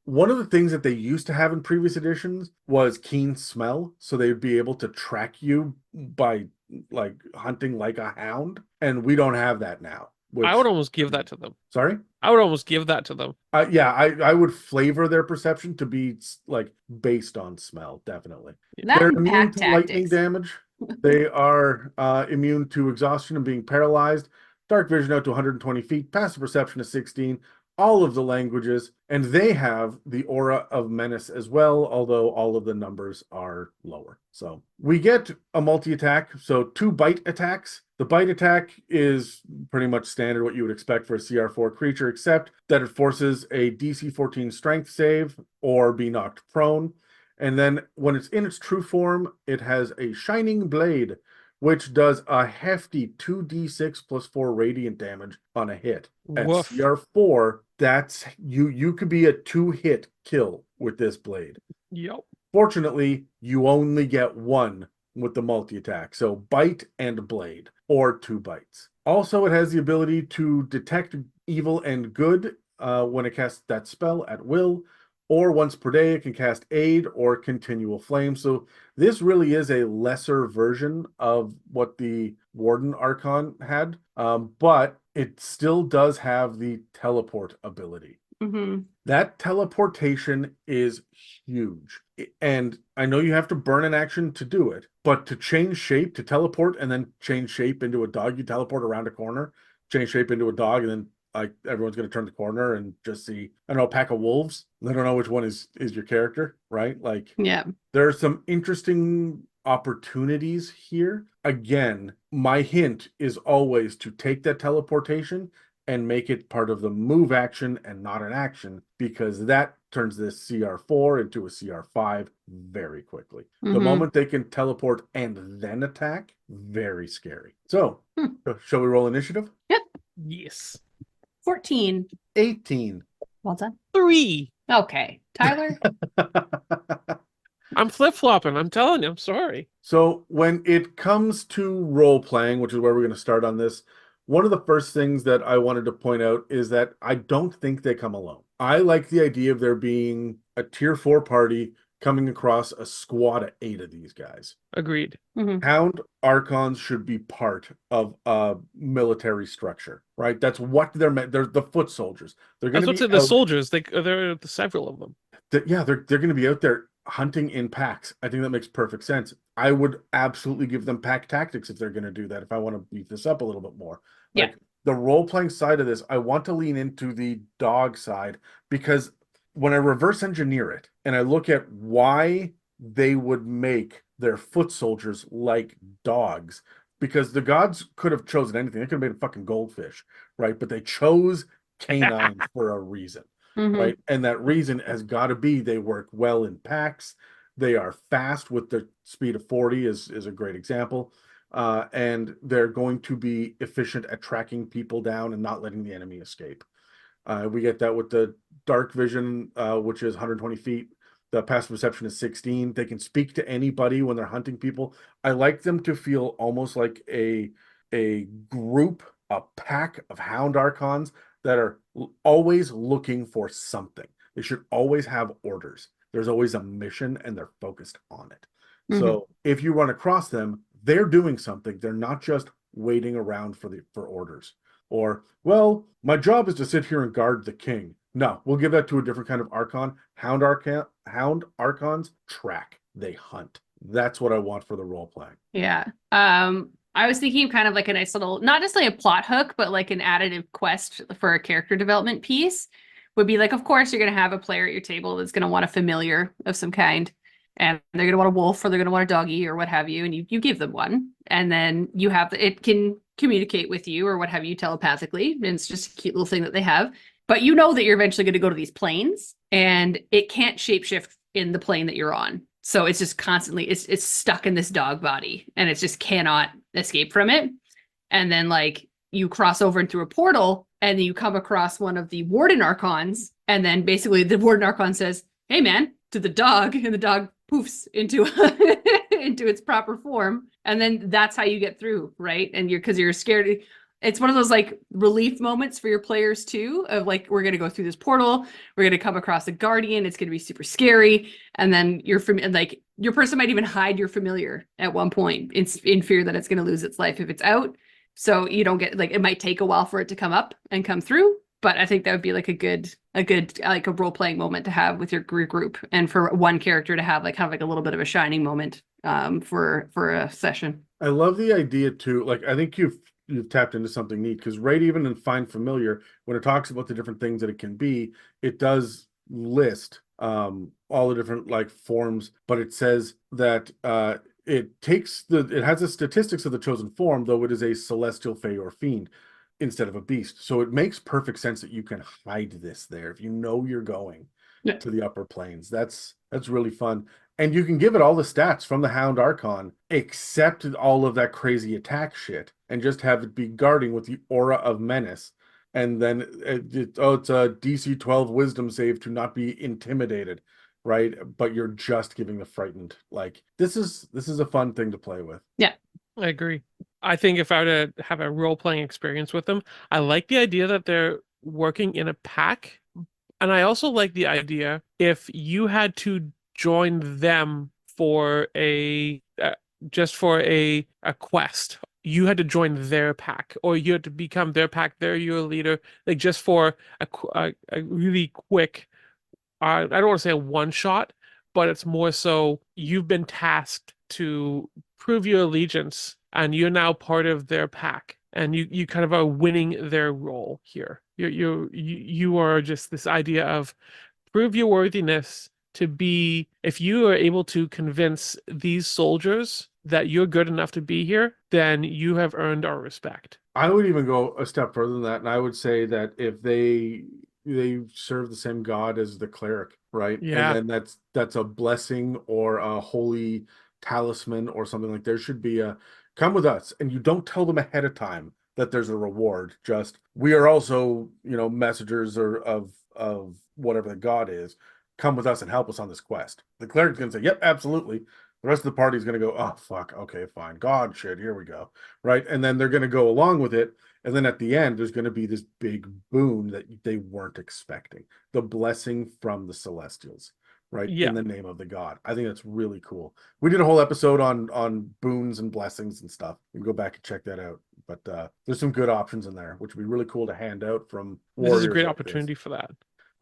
One of the things that they used to have in previous editions was keen smell, so they'd be able to track you by like hunting like a hound, and we don't have that now. I would almost give that to them. Sorry? I would almost give that to them. Yeah, I would flavor their perception to be like based on smell, definitely. That They're and immune pack to lightning tactics. damage. They are immune to exhaustion and being paralyzed. Dark vision out to 120 feet. Passive perception is 16. All of the languages, and they have the aura of menace as well, although all of the numbers are lower. So we get a multi-attack, so 2 bite attacks. The bite attack is pretty much standard what you would expect for a CR4 creature, except that it forces a DC 14 strength save or be knocked prone. And then when it's in its true form, it has a shining blade, which does a hefty 2d6 +4 radiant damage on a hit. At Woof. CR4, that's you could be a 2-hit kill with this blade. Yep. Fortunately, you only get 1 with the multi-attack. So bite and blade, or 2 bites. Also, it has the ability to detect evil and good when it casts that spell at will, or once per day it can cast aid or continual flame. So this really is a lesser version of what the Warden Archon had, but it still does have the teleport ability. Mm-hmm. That teleportation is huge. And I know you have to burn an action to do it, but to change shape, to teleport and then change shape into a dog, you teleport around a corner, change shape into a dog, and then like everyone's going to turn the corner and just see, I don't know, a pack of wolves. They don't know which one is your character, right? Like, Yeah. there are some interesting opportunities here. Again, my hint is always to take that teleportation and make it part of the move action and not an action, because that turns this CR4 into a CR5 very quickly. The Mhm. moment they can teleport and then attack, very scary. So, shall we roll initiative? Yes. 14. 18. Well done. 3. Okay. Tyler? I'm flip-flopping. I'm telling you. I'm sorry. So when it comes to role playing, which is where we're going to start on this, one of the first things that I wanted to point out is that I don't think they come alone. I like the idea of there being a tier 4 party coming across a squad of 8 of these guys. Agreed. Mhm. Hound Archons should be part of a military structure, right? That's what they're meant. They're the foot soldiers. They're going That's to what's be the out, soldiers. There are several of them. they're going to be out there hunting in packs. I think that makes perfect sense. I would absolutely give them pack tactics if they're going to do that, if I want to beef this up a little bit more. Yeah. Like, the role-playing side of this, I want to lean into the dog side, because when I reverse engineer it and I look at why they would make their foot soldiers like dogs, because the gods could have chosen anything. They could have made a fucking goldfish, right? But they chose canines for a reason, right? And that reason has got to be they work well in packs. They are fast with the speed of 40 is a great example. And they're going to be efficient at tracking people down and not letting the enemy escape. We get that with the dark vision, which is 120 feet. The passive perception is 16. They can speak to anybody when they're hunting people. I like them to feel almost like a group, a pack of Hound Archons that are always looking for something. They should always have orders. There's always a mission and they're focused on it. So if you run across them, they're doing something. They're not just waiting around for orders. Or, well, my job is to sit here and guard the king. No, we'll give that to a different kind of Archon. Hound Archons track. They hunt. That's what I want for the role playing. Yeah. I was thinking of kind of like a nice little, not just like a plot hook, but like an additive quest for a character development piece would be like, of course, you're going to have a player at your table that's going to want a familiar of some kind. And they're going to want a wolf or they're going to want a doggy or what have you. And you give them one. And then you have, it can communicate with you or what have you telepathically. And it's just a cute little thing that they have. But you know that you're eventually going to go to these planes and it can't shapeshift in the plane that you're on. So it's just constantly, it's stuck in this dog body and it just cannot escape from it. And then like you cross over into a portal and then you come across one of the Warden Archons. And then basically the Warden Archon says, hey man, to the dog, and the dog poofs into into its proper form. And then that's how you get through, right? And because you're scared. It's one of those like relief moments for your players too, of like, we're going to go through this portal. We're going to come across a guardian. It's going to be super scary. And then like your person might even hide your familiar at one point in fear that it's going to lose its life if it's out. So you don't get like, it might take a while for it to come up and come through. But I think that would be like a good like a role playing moment to have with your group, and for one character to have like kind of like a little bit of a shining moment for a session. I love the idea too. Like I think you've tapped into something neat, because right even in Find Familiar, when it talks about the different things that it can be, it does list all the different like forms, but it says that it has the statistics of the chosen form, though it is a celestial, fey, or fiend instead of a beast. So it makes perfect sense that you can hide this there if you know you're going to the upper planes. That's really fun. And you can give it all the stats from the Hound Archon, except all of that crazy attack shit, and just have it be guarding with the aura of menace. And then it's a DC 12 wisdom save to not be intimidated, right? But you're just giving the frightened. Like this is a fun thing to play with. Yeah, I agree. I think if I were to have a role-playing experience with them, I like the idea that they're working in a pack. And I also like the idea if you had to join them for just for a quest, you had to join their pack, or you had to become their pack. They're your leader, like just for a really quick, I don't want to say a one shot, but it's more so you've been tasked to prove your allegiance and you're now part of their pack, and you kind of are winning their role here. You are just this idea of prove your worthiness to be, if you are able to convince these soldiers that you're good enough to be here, then you have earned our respect. I would even go a step further than that, and I would say that if they serve the same god as the cleric, right? Yeah. And then that's a blessing or a holy talisman or something. Like there should be a come with us, and you don't tell them ahead of time that there's a reward. Just we are also, messengers of whatever the god is. Come with us and help us on this quest. The cleric's gonna say, "Yep, absolutely." The rest of the party is gonna go, "Oh fuck, okay, fine, God shit, here we go," right? And then they're gonna go along with it, and then at the end, there's gonna be this big boon that they weren't expecting, the blessing from the Celestials, right? Yeah. In the name of the god. I think that's really cool. We did a whole episode on boons and blessings and stuff. You can go back and check that out. But there's some good options in there, which would be really cool to hand out from warriors. This is a great like opportunity this. for that.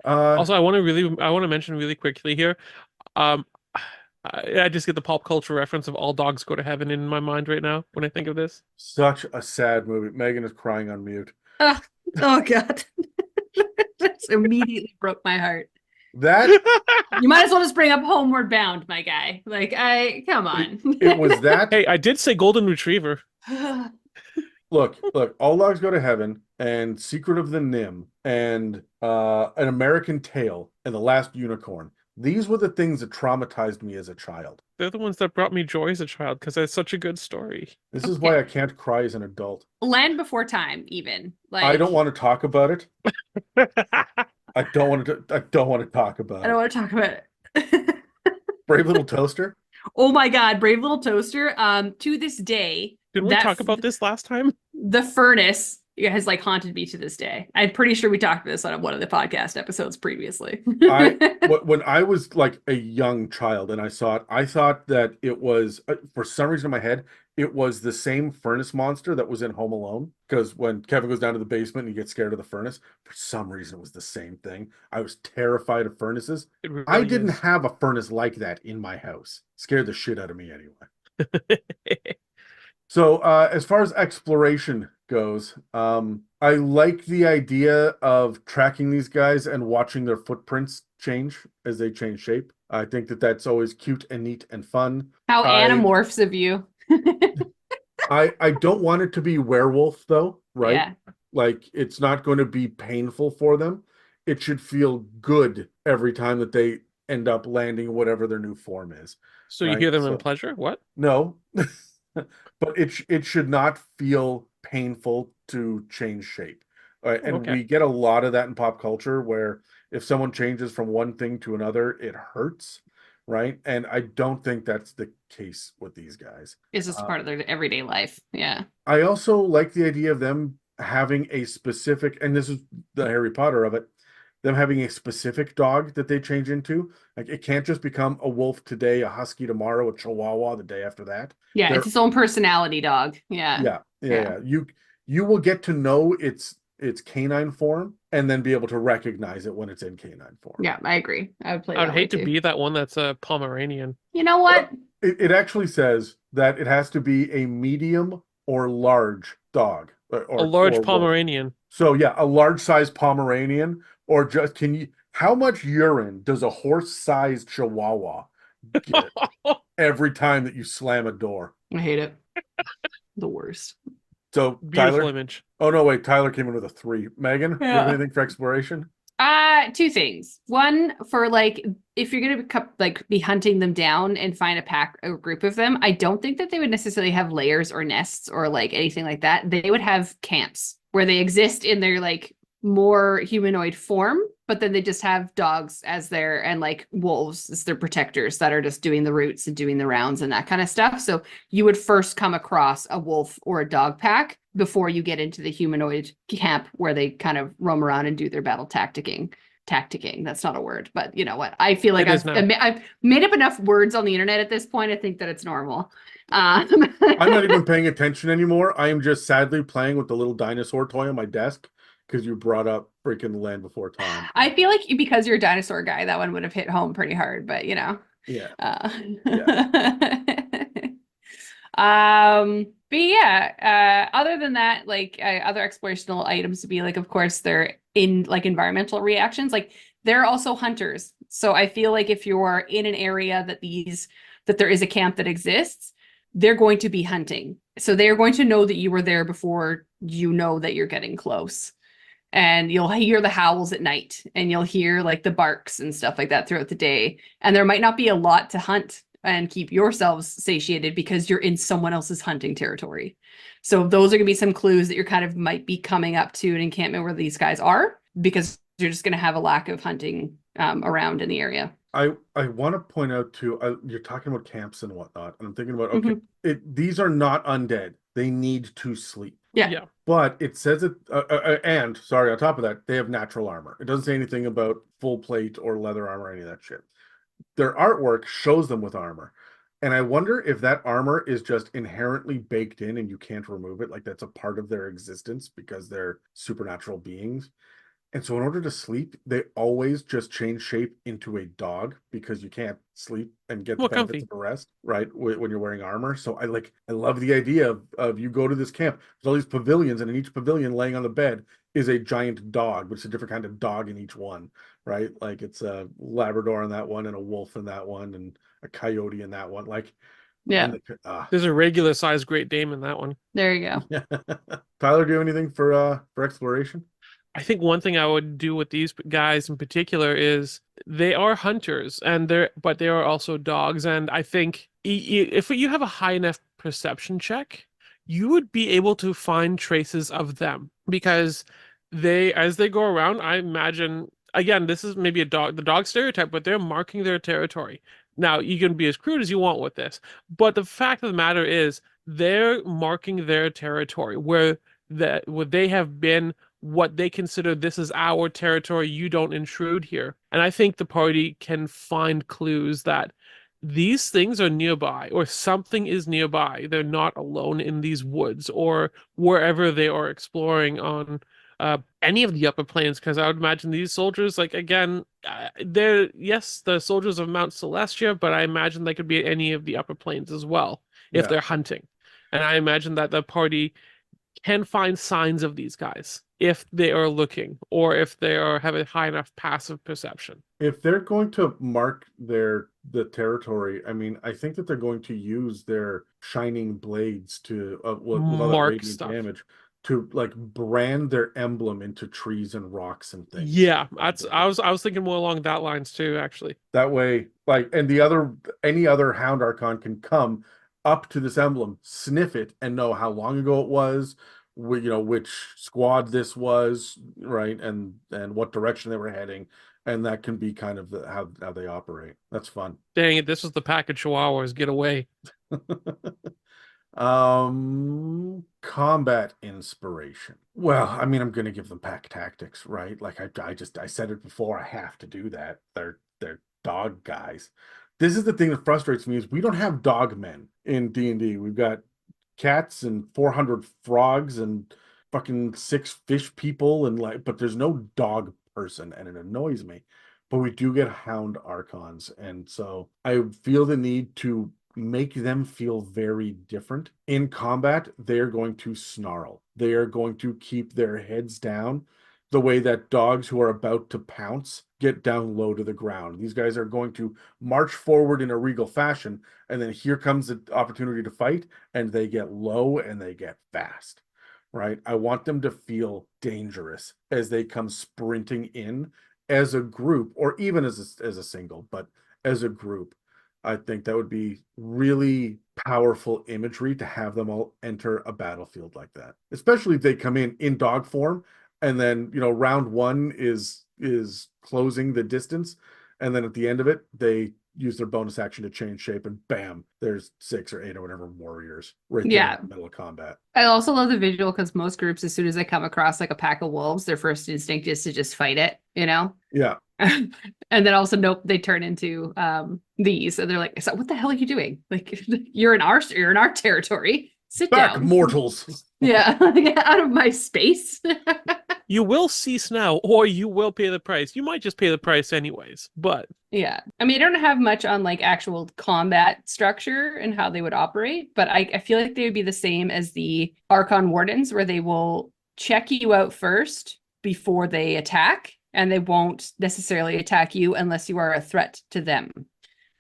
Also, I want to mention really quickly here. I just get the pop culture reference of All Dogs Go to Heaven in my mind right now when I think of this. such a sad movie. Megan is crying on mute. Oh God. That's immediately broke my heart. That You might as well just bring up Homeward Bound, my guy. Like, come on. it was that. Hey, I did say Golden Retriever. Look, All Dogs Go to Heaven and Secret of the Nim and An American Tale and The Last Unicorn. These were the things that traumatized me as a child. They're the ones that brought me joy as a child because it's such a good story. This is why I can't cry as an adult. Land Before Time, even. Like, I don't want to talk about it. I don't want to talk about I don't want to talk about it. Brave Little Toaster? Oh my God, Brave Little Toaster. To this day, Didn't we talk about this last time? the furnace has like haunted me to this day. I'm pretty sure we talked about this on one of the podcast episodes previously. When I was like a young child and I saw it, I thought that it was, for some reason in my head, it was the same furnace monster that was in Home Alone. Because when Kevin goes down to the basement and he gets scared of the furnace, for some reason it was the same thing. I was terrified of furnaces. It really I didn't is. have a furnace like that in my house. Scared the shit out of me anyway. So as far as exploration goes, I like the idea of tracking these guys and watching their footprints change as they change shape. I think that that's always cute and neat and fun. How anamorphs of you. I don't want it to be werewolf though, right? Yeah. Like it's not going to be painful for them. It should feel good every time that they end up landing whatever their new form is. So you Right, hear them in so- pleasure? What? No, but it should not feel painful to change shape. And Okay. we get a lot of that in pop culture where if someone changes from one thing to another, it hurts, right? And I don't think that's the case with these guys. It's just part of their everyday life. Yeah. I also like the idea of them having a specific, and this is the Harry Potter of it, them having a specific dog that they change into. Like it can't just become a wolf today, a husky tomorrow, a chihuahua the day after that. Yeah, They're- it's its own personality dog. Yeah. Yeah. You will get to know its canine form and then be able to recognize it when it's in canine form. Yeah, I agree. I would play I'd that hate way to too. be that one that's a Pomeranian. You know what? It actually says that it has to be a medium or large dog. Or A large wolf. Pomeranian. So yeah, a large size Pomeranian, or just how much urine does a horse-sized Chihuahua get every time that you slam a door? I hate it. The worst. So Beautiful Tyler, image. oh no, wait, Tyler came in with a 3. Megan, do you have Yeah. anything for exploration? Two things. One, for like, if you're gonna be hunting them down and find a pack or group of them, I don't think that they would necessarily have lairs or nests or like anything like that. They would have camps where they exist in their like more humanoid form, but then they just have dogs as their, and like wolves as their protectors that are just doing the routes and doing the rounds and that kind of stuff. So you would first come across a wolf or a dog pack before you get into the humanoid camp where they kind of roam around and do their battle tacticking. That's not a word, but you know what? I feel like It is I've made up enough words on the internet at this point. I think that it's normal. I'm not even paying attention anymore. I am just sadly playing with the little dinosaur toy on my desk because you brought up freaking The Land Before Time. I feel like because you're a dinosaur guy, that one would have hit home pretty hard, but you know. Yeah. But yeah, other than that, like other explorational items would be like, of course, they're in like environmental reactions. Like they're also hunters. So I feel like if you're in an area that there is a camp that exists, they're going to be hunting. So they're going to know that you were there before you know that you're getting close. And you'll hear the howls at night and you'll hear like the barks and stuff like that throughout the day. And there might not be a lot to hunt and keep yourselves satiated because you're in someone else's hunting territory. So those are going to be some clues that you're kind of might be coming up to an encampment where these guys are, because you're just going to have a lack of hunting around in the area. I want to point out too, you're talking about camps and whatnot, and I'm thinking about, okay, these are not undead. They need to sleep. Yeah. But it says it, and sorry, on top of that, they have natural armor. It doesn't say anything about full plate or leather armor or any of that shit. Their artwork shows them with armor. And I wonder if that armor is just inherently baked in and you can't remove it. Like that's a part of their existence because they're supernatural beings. And so in order to sleep, they always just change shape into a dog because you can't sleep and get the benefits of the rest, right? When you're wearing armor. So I love the idea of you go to this camp, there's all these pavilions, and in each pavilion laying on the bed is a giant dog, but it's a different kind of dog in each one, right? Like it's a Labrador in that one and a wolf in that one and a coyote in that one. Like Yeah. And There's a regular sized Great Dane in that one. There you go. Tyler, do you have anything for exploration? I think one thing I would do with these guys in particular is they are hunters but they are also dogs. And I think if you have a high enough perception check, you would be able to find traces of them because as they go around, I imagine, again, this is maybe the dog stereotype, but they're marking their territory. Now, you can be as crude as you want with this, but the fact of the matter is they're marking their territory where they have been, what they consider this is our territory, you don't intrude here. And I think the party can find clues that these things are nearby or something is nearby. They're not alone in these woods or wherever they are exploring on any of the upper planes, because I would imagine these soldiers, like, again, they're, yes, the soldiers of Mount Celestia, but I imagine they could be at any of the upper planes as well if they're hunting. And I imagine that the party can find signs of these guys if they are looking or if they have a high enough passive perception. If they're going to mark the territory, I mean, I think that they're going to use their shining blades to with all that Mark radiant stuff. damage to like brand their emblem into trees and rocks and things. Yeah, I was thinking more along that lines too, actually. That way, like, and any other Hound Archon can come up to this emblem, sniff it, and know how long ago it was, which squad this was, right, and what direction they were heading, and that can be kind of how they operate. That's fun. Dang it, this was the pack of Chihuahuas. Get away. Combat inspiration. Well, I mean, I'm gonna give them pack tactics, right? Like I said it before, I have to do that. They're dog guys. This is the thing that frustrates me is we don't have dog men in D&D. We've got cats and 400 frogs and fucking 6 fish people but there's no dog person, and it annoys me. But we do get Hound Archons, and so I feel the need to make them feel very different. In combat, they're going to snarl. They are going to keep their heads down the way that dogs who are about to pounce get down low to the ground. These guys are going to march forward in a regal fashion, and then here comes the opportunity to fight, and they get low and they get fast, right? I want them to feel dangerous as they come sprinting in as a group, or even as a single, but as a group. I think that would be really powerful imagery to have them all enter a battlefield like that, especially if they come in dog form, and then round 1 is closing the distance, and then at the end of it they use their bonus action to change shape, and bam, there's 6 or 8 or whatever warriors right there in the middle of combat. I also love the visual because most groups, as soon as they come across like a pack of wolves, their first instinct is to just fight it, Yeah. And then also, nope, they turn into these, and they're like, "So what the hell are you doing? Like, you're in our territory. Sit Back, down, mortals." Yeah, get out of my space. You will cease now, or you will pay the price. You might just pay the price anyways, but yeah. I mean, I don't have much on like actual combat structure and how they would operate, but I feel like they would be the same as the Archon Wardens, where they will check you out first before they attack, and they won't necessarily attack you unless you are a threat to them,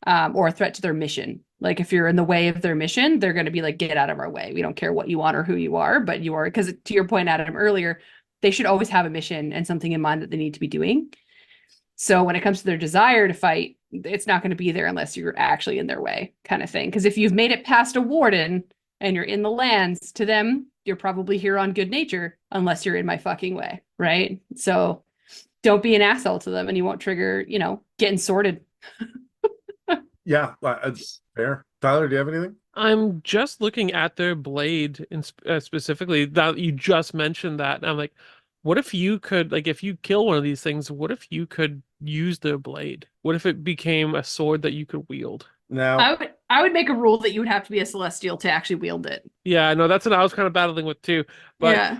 or a threat to their mission. Like if you're in the way of their mission, they're going to be like, get out of our way. We don't care what you want or who you are, but you are, because to your point, Adam, earlier, they should always have a mission and something in mind that they need to be doing. So when it comes to their desire to fight, it's not going to be there unless you're actually in their way, kind of thing. Because if you've made it past a warden and you're in the lands, to them, you're probably here on good nature, unless you're in my fucking way, right? So don't be an asshole to them, and you won't trigger, getting sorted. Yeah, it's fair. Tyler, do you have anything? I'm just looking at their blade specifically that you just mentioned that, and I'm like, what if you could, like, if you kill one of these things, what if you could use their blade? What if it became a sword that you could wield? Now, I would make a rule that you would have to be a celestial to actually wield it. Yeah, no, that's what I was kind of battling with too. But yeah.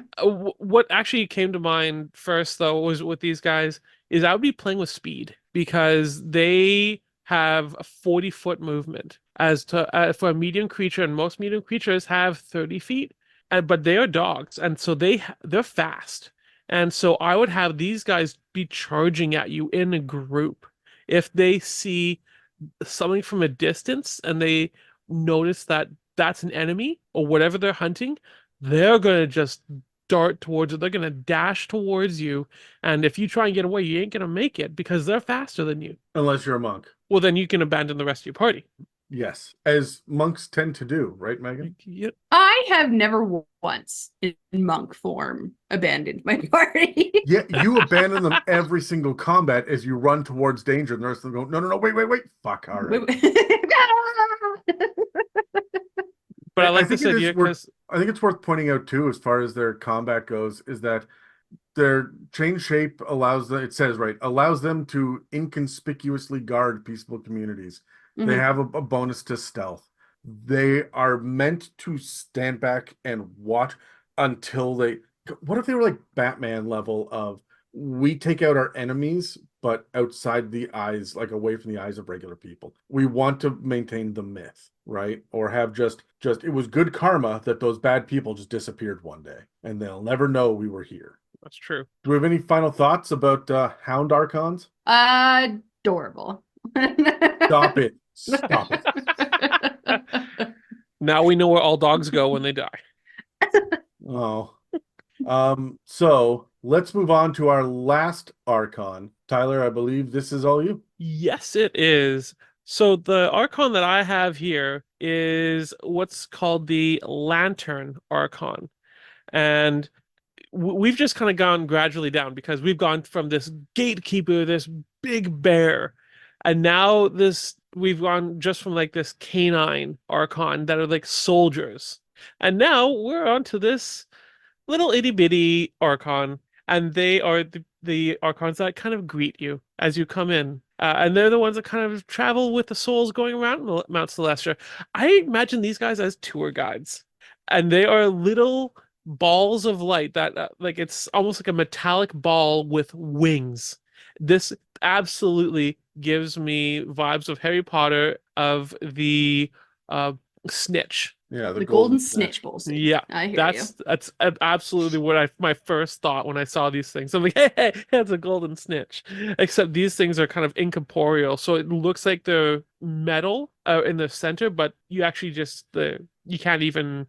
What actually came to mind first, though, was with these guys is I would be playing with speed, because they have a 40-foot movement as to for a medium creature, and most medium creatures have 30 feet, but they are dogs, and so they're fast. And so I would have these guys be charging at you in a group. If they see something from a distance and they notice that that's an enemy or whatever they're hunting, they're gonna just dart towards it. They're gonna dash towards you, and if you try and get away, you ain't gonna make it because they're faster than you. Unless you're a monk. Well, then you can abandon the rest of your party. Yes, as monks tend to do, right, Megan? Yep. I have never once in monk form abandoned my party. Yeah, you abandon them every single combat as you run towards danger, and the rest of them go, no, wait, fuck, all right. But I like think this idea because I think it's worth pointing out too, as far as their combat goes, is that their change shape allows them to inconspicuously guard peaceful communities. Mhm. They have a bonus to stealth. They are meant to stand back and watch until they. What if they were like Batman level of we take out our enemies, but outside the eyes, like away from the eyes of regular people. We want to maintain the myth, right? Or have just it was good karma that those bad people just disappeared one day, and they'll never know we were here. that's true. Do we have any final thoughts about Hound Archons? Adorable. Stop it. Stop it. Now we know where all dogs go when they die. Oh. So let's move on to our last Archon. Tyler, I believe this is all you. Yes, it is. So the Archon that I have here is what's called the Lantern Archon. And we've just kind of gone gradually down because we've gone from this gatekeeper, this big bear, and now we've gone just from like this canine Archon that are like soldiers. And now we're on to this little itty bitty Archon, and they are the Archons that kind of greet you as you come in. And they're the ones that kind of travel with the souls going around Mount Celestia. I imagine these guys as tour guides, and they are little balls of light that like it's almost like a metallic ball with wings. This absolutely gives me vibes of Harry Potter, of the snitch. Yeah, The golden snitch bowls. Yeah, I hear that's absolutely what my first thought when I saw these things. I'm like, hey, that's a golden snitch. Except these things are kind of incorporeal, so it looks like they're metal in the center, but you actually you can't even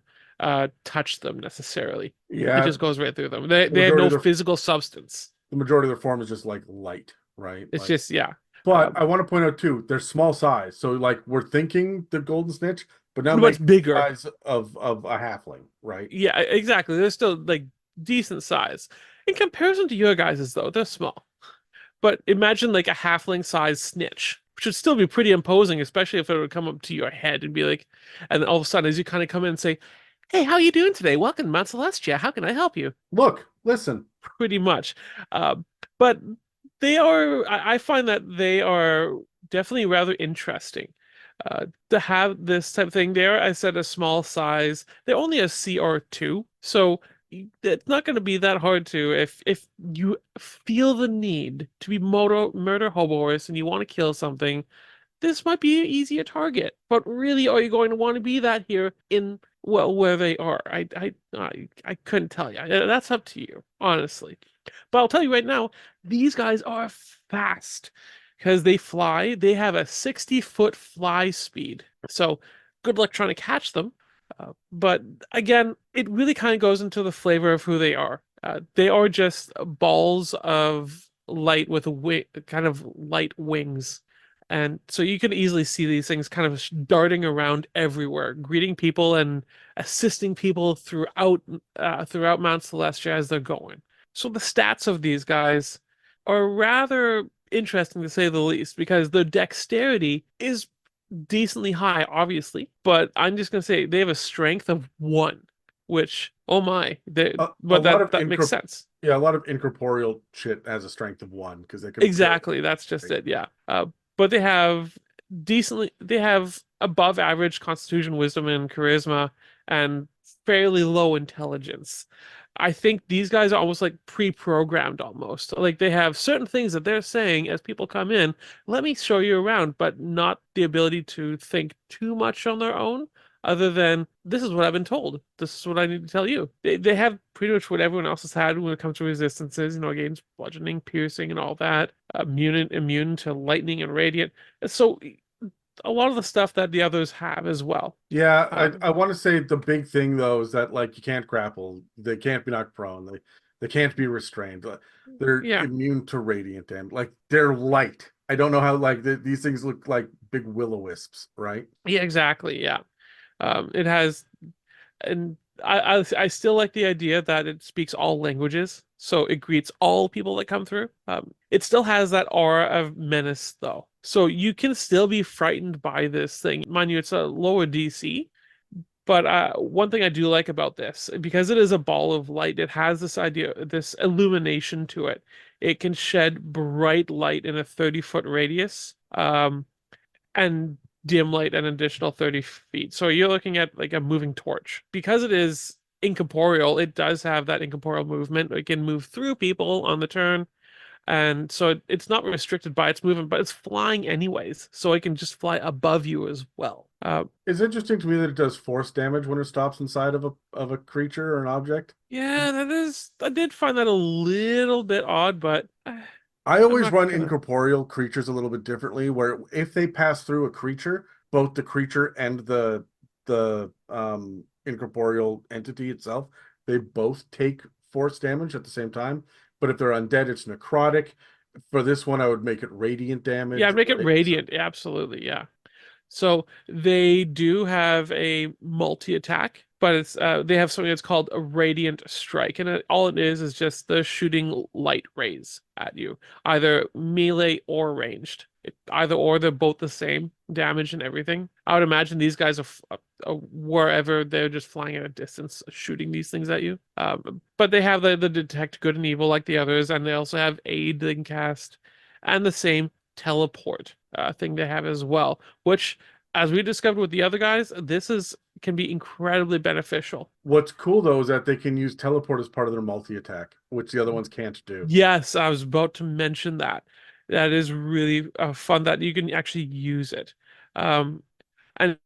touch them necessarily. Yeah, It just goes right through them. They have majority no of their- physical substance. the majority of their form is just like light, right? It's Like- just yeah. But I want to point out too, they're small size. So like we're thinking the golden snitch, but now Much make bigger. the size of a halfling, right? Yeah, exactly. They're still like decent size. In comparison to your guys's though, they're small. But imagine like a halfling sized snitch, which would still be pretty imposing, especially if it would come up to your head and be like, and then all of a sudden as you kind of come in and say, hey, how are you doing today? Welcome to Mount Celestia. How can I help you? Look, listen. Pretty much. But I find that they are definitely rather interesting. To have this type of thing there, I said a small size. They're only a CR2, so it's not going to be that hard to if you feel the need to be murder hobo horse and you want to kill something, this might be an easier target. But really, are you going to want to be that here in where they are? I couldn't tell you. That's up to you, honestly. But I'll tell you right now, these guys are fast because they fly. They have a 60-foot fly speed. So good luck trying to catch them. But again, it really kind of goes into the flavor of who they are. They are just balls of light with kind of light wings. And so you can easily see these things kind of darting around everywhere, greeting people and assisting people throughout Mount Celestia as they're going. So the stats of these guys are rather interesting to say the least, because their dexterity is decently high, obviously, but I'm just gonna say they have a strength of 1, which oh my, but that makes sense. Yeah, a lot of incorporeal shit has a strength of 1 because they can Exactly, that's just it. Yeah, but they have above average constitution, wisdom, and charisma, and fairly low intelligence. I think these guys are almost like pre-programmed almost. Like they have certain things that they're saying as people come in, let me show you around, but not the ability to think too much on their own, other than this is what I've been told. This is what I need to tell you. They have pretty much what everyone else has had when it comes to resistances, against bludgeoning, piercing, and all that. Immune to lightning and radiant. So a lot of the stuff that the others have as well. Yeah, Um, I want to say the big thing though is that like you can't grapple, they can't be knocked prone, they can't be restrained. They're yeah, immune to radiant damage. Like they're light. I don't know how like these things look like big will-o-wisps, right? yeah, exactly. Yeah. It has, and I still like the idea that it speaks all languages, so it greets all people that come through. It still has that aura of menace though, so you can still be frightened by this thing. Mind you, it's a lower DC, but one thing I do like about this, because it is a ball of light, it has this idea, this illumination to it. It can shed bright light in a 30-foot radius. And dim light an additional 30 feet. So you're looking at like a moving torch. Because it is incorporeal, it does have that incorporeal movement. It can move through people on the turn. And so it's not restricted by its movement, but it's flying anyways. So it can just fly above you as well. It's interesting to me that it does force damage when it stops inside of a creature or an object. Yeah, I did find that a little bit odd, but I always not run gonna- incorporeal creatures a little bit differently, where if they pass through a creature, both the creature and the incorporeal entity itself, they both take force damage at the same time. But if they're undead, it's necrotic. For this one, I would make it radiant damage. Yeah, make it right? radiant. Absolutely, yeah. So they do have a multi-attack, but it's they have something that's called a radiant strike, and all it is just the shooting light rays at you, either melee or ranged. Either or, they're both the same damage and everything. I would imagine these guys are wherever they're just flying at a distance, shooting these things at you. But they have the detect good and evil like the others, and they also have aid they can cast, and the same teleport thing they have as well, which, as we discovered with the other guys, can be incredibly beneficial. What's cool though is that they can use teleport as part of their multi-attack, which the other ones can't do. Yes, I was about to mention that. That is really fun that you can actually use it. And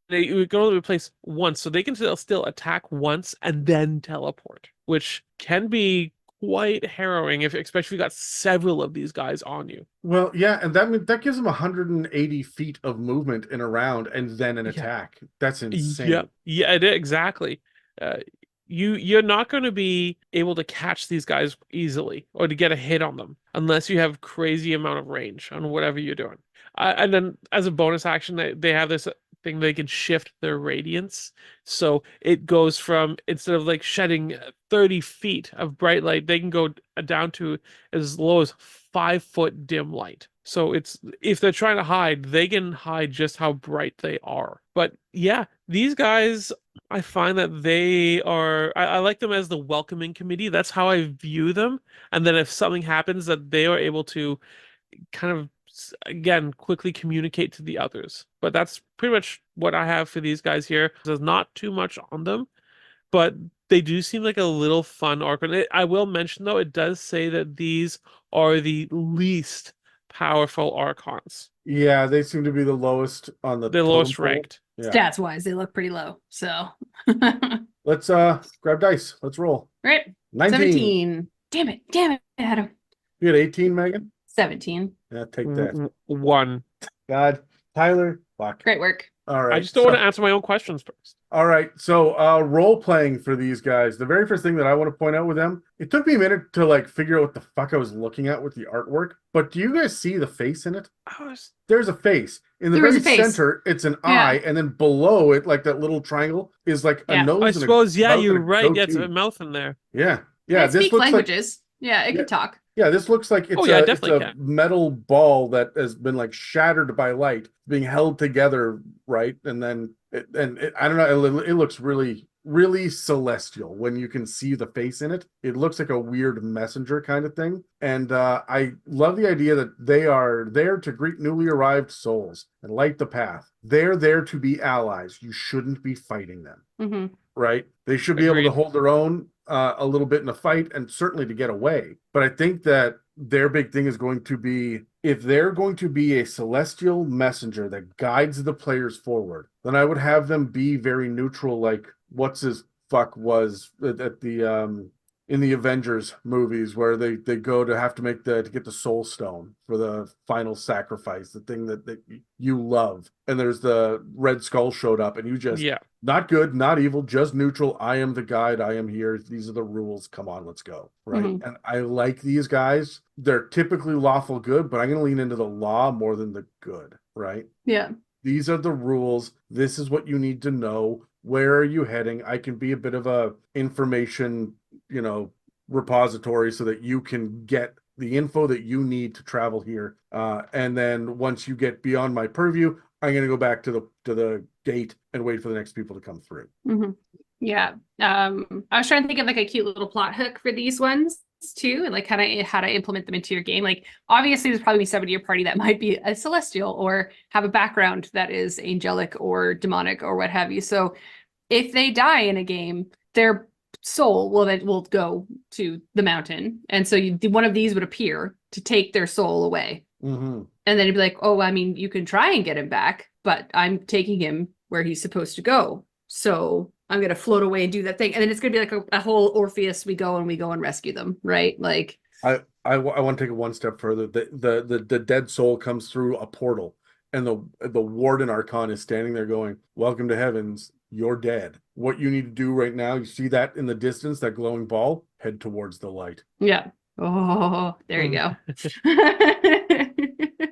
they can only replace once, so they can still attack once and then teleport, which can be quite harrowing especially if you got several of these guys on you. Well, yeah, and that gives them 180 feet of movement in a round and then an attack. That's insane. Yeah, it is, exactly. You're not going to be able to catch these guys easily or to get a hit on them unless you have crazy amount of range on whatever you're doing. And then as a bonus action, they have this thing they can shift their radiance. So it goes from, instead of like shedding 30 feet of bright light, they can go down to as low as 5-foot dim light. So if they're trying to hide, they can hide just how bright they are. But yeah, these guys, I find that I like them as the welcoming committee. That's how I view them. And then if something happens, that they are able to kind of, again, quickly communicate to the others. But that's pretty much what I have for these guys here. There's not too much on them, but they do seem like a little fun Archon. I will mention, though, it does say that these are the least powerful Archons. Yeah, they seem to be the lowest on the lowest totem pole. ranked. Yeah. Stats wise, they look pretty low. So Let's grab dice. Let's roll. right. 19. 17. Damn it, Adam. You had 18, Megan? 17. Yeah, take that. 1. God. Tyler, fuck. Great work. All right. I just don't want to answer my own questions first. All right. So role playing for these guys. The very first thing that I want to point out with them, it took me a minute to like figure out what the fuck I was looking at with the artwork. But do you guys see the face in it? There's a face. In the There is very a face. center, it's an eye, and then below it, like that little triangle, is like a Yeah. nose. I and a suppose, yeah, mouth you're and a right. Yeah, it's goatee. a mouth in there. Yeah. Yeah. It This speaks looks like languages. Yeah, it Yeah. can talk. Yeah, this looks like it's yeah, a definitely can. metal ball that has been like shattered by light, being held together, right? And then I don't know, it looks really, really celestial when you can see the face in it. It looks like a weird messenger kind of thing. And I love the idea that they are there to greet newly arrived souls and light the path. They're there to be allies. You shouldn't be fighting them, Hmm. right? They should be able to Agreed. hold their own a little bit in a fight and certainly to get away. But I think that their big thing is going to be, if they're going to be a celestial messenger that guides the players forward, then I would have them be very neutral, like what's his fuck was at the in the Avengers movies where they go to have to get the soul stone for the final sacrifice, the thing that you love. And there's the Red Skull showed up and you just Yeah. not good, not evil, just neutral. I am the guide. I am here. These are the rules. Come on, let's go. Right. Mhm. And I like these guys. They're typically lawful good, but I'm going to lean into the law more than the good. Right. Yeah. These are the rules. This is what you need to know. Where are you heading? I can be a bit of a information, repository so that you can get the info that you need to travel here. And then once you get beyond my purview, I'm going to go back to the gate and wait for the next people to come through. Mm-hmm. Yeah. I was trying to think of like a cute little plot hook for these ones too, and like kind of how to implement them into your game. Like obviously there's probably somebody in your party that might be a celestial or have a background that is angelic or demonic or what have you. So if they die in a game, their soul will go to the mountain, and so one of these would appear to take their soul away. Mm-hmm. And then you'd be like, oh, I mean, you can try and get him back, but I'm taking him where he's supposed to go. So I'm going to float away and do that thing. And then it's going to be like a whole Orpheus, we go and rescue them, right? Like, I want to take it one step further. The dead soul comes through a portal, and the Warden Archon is standing there going, "Welcome to heavens. You're dead. What you need to do right now, you see that in the distance, that glowing ball? Head towards the light." yeah. Oh, there you go.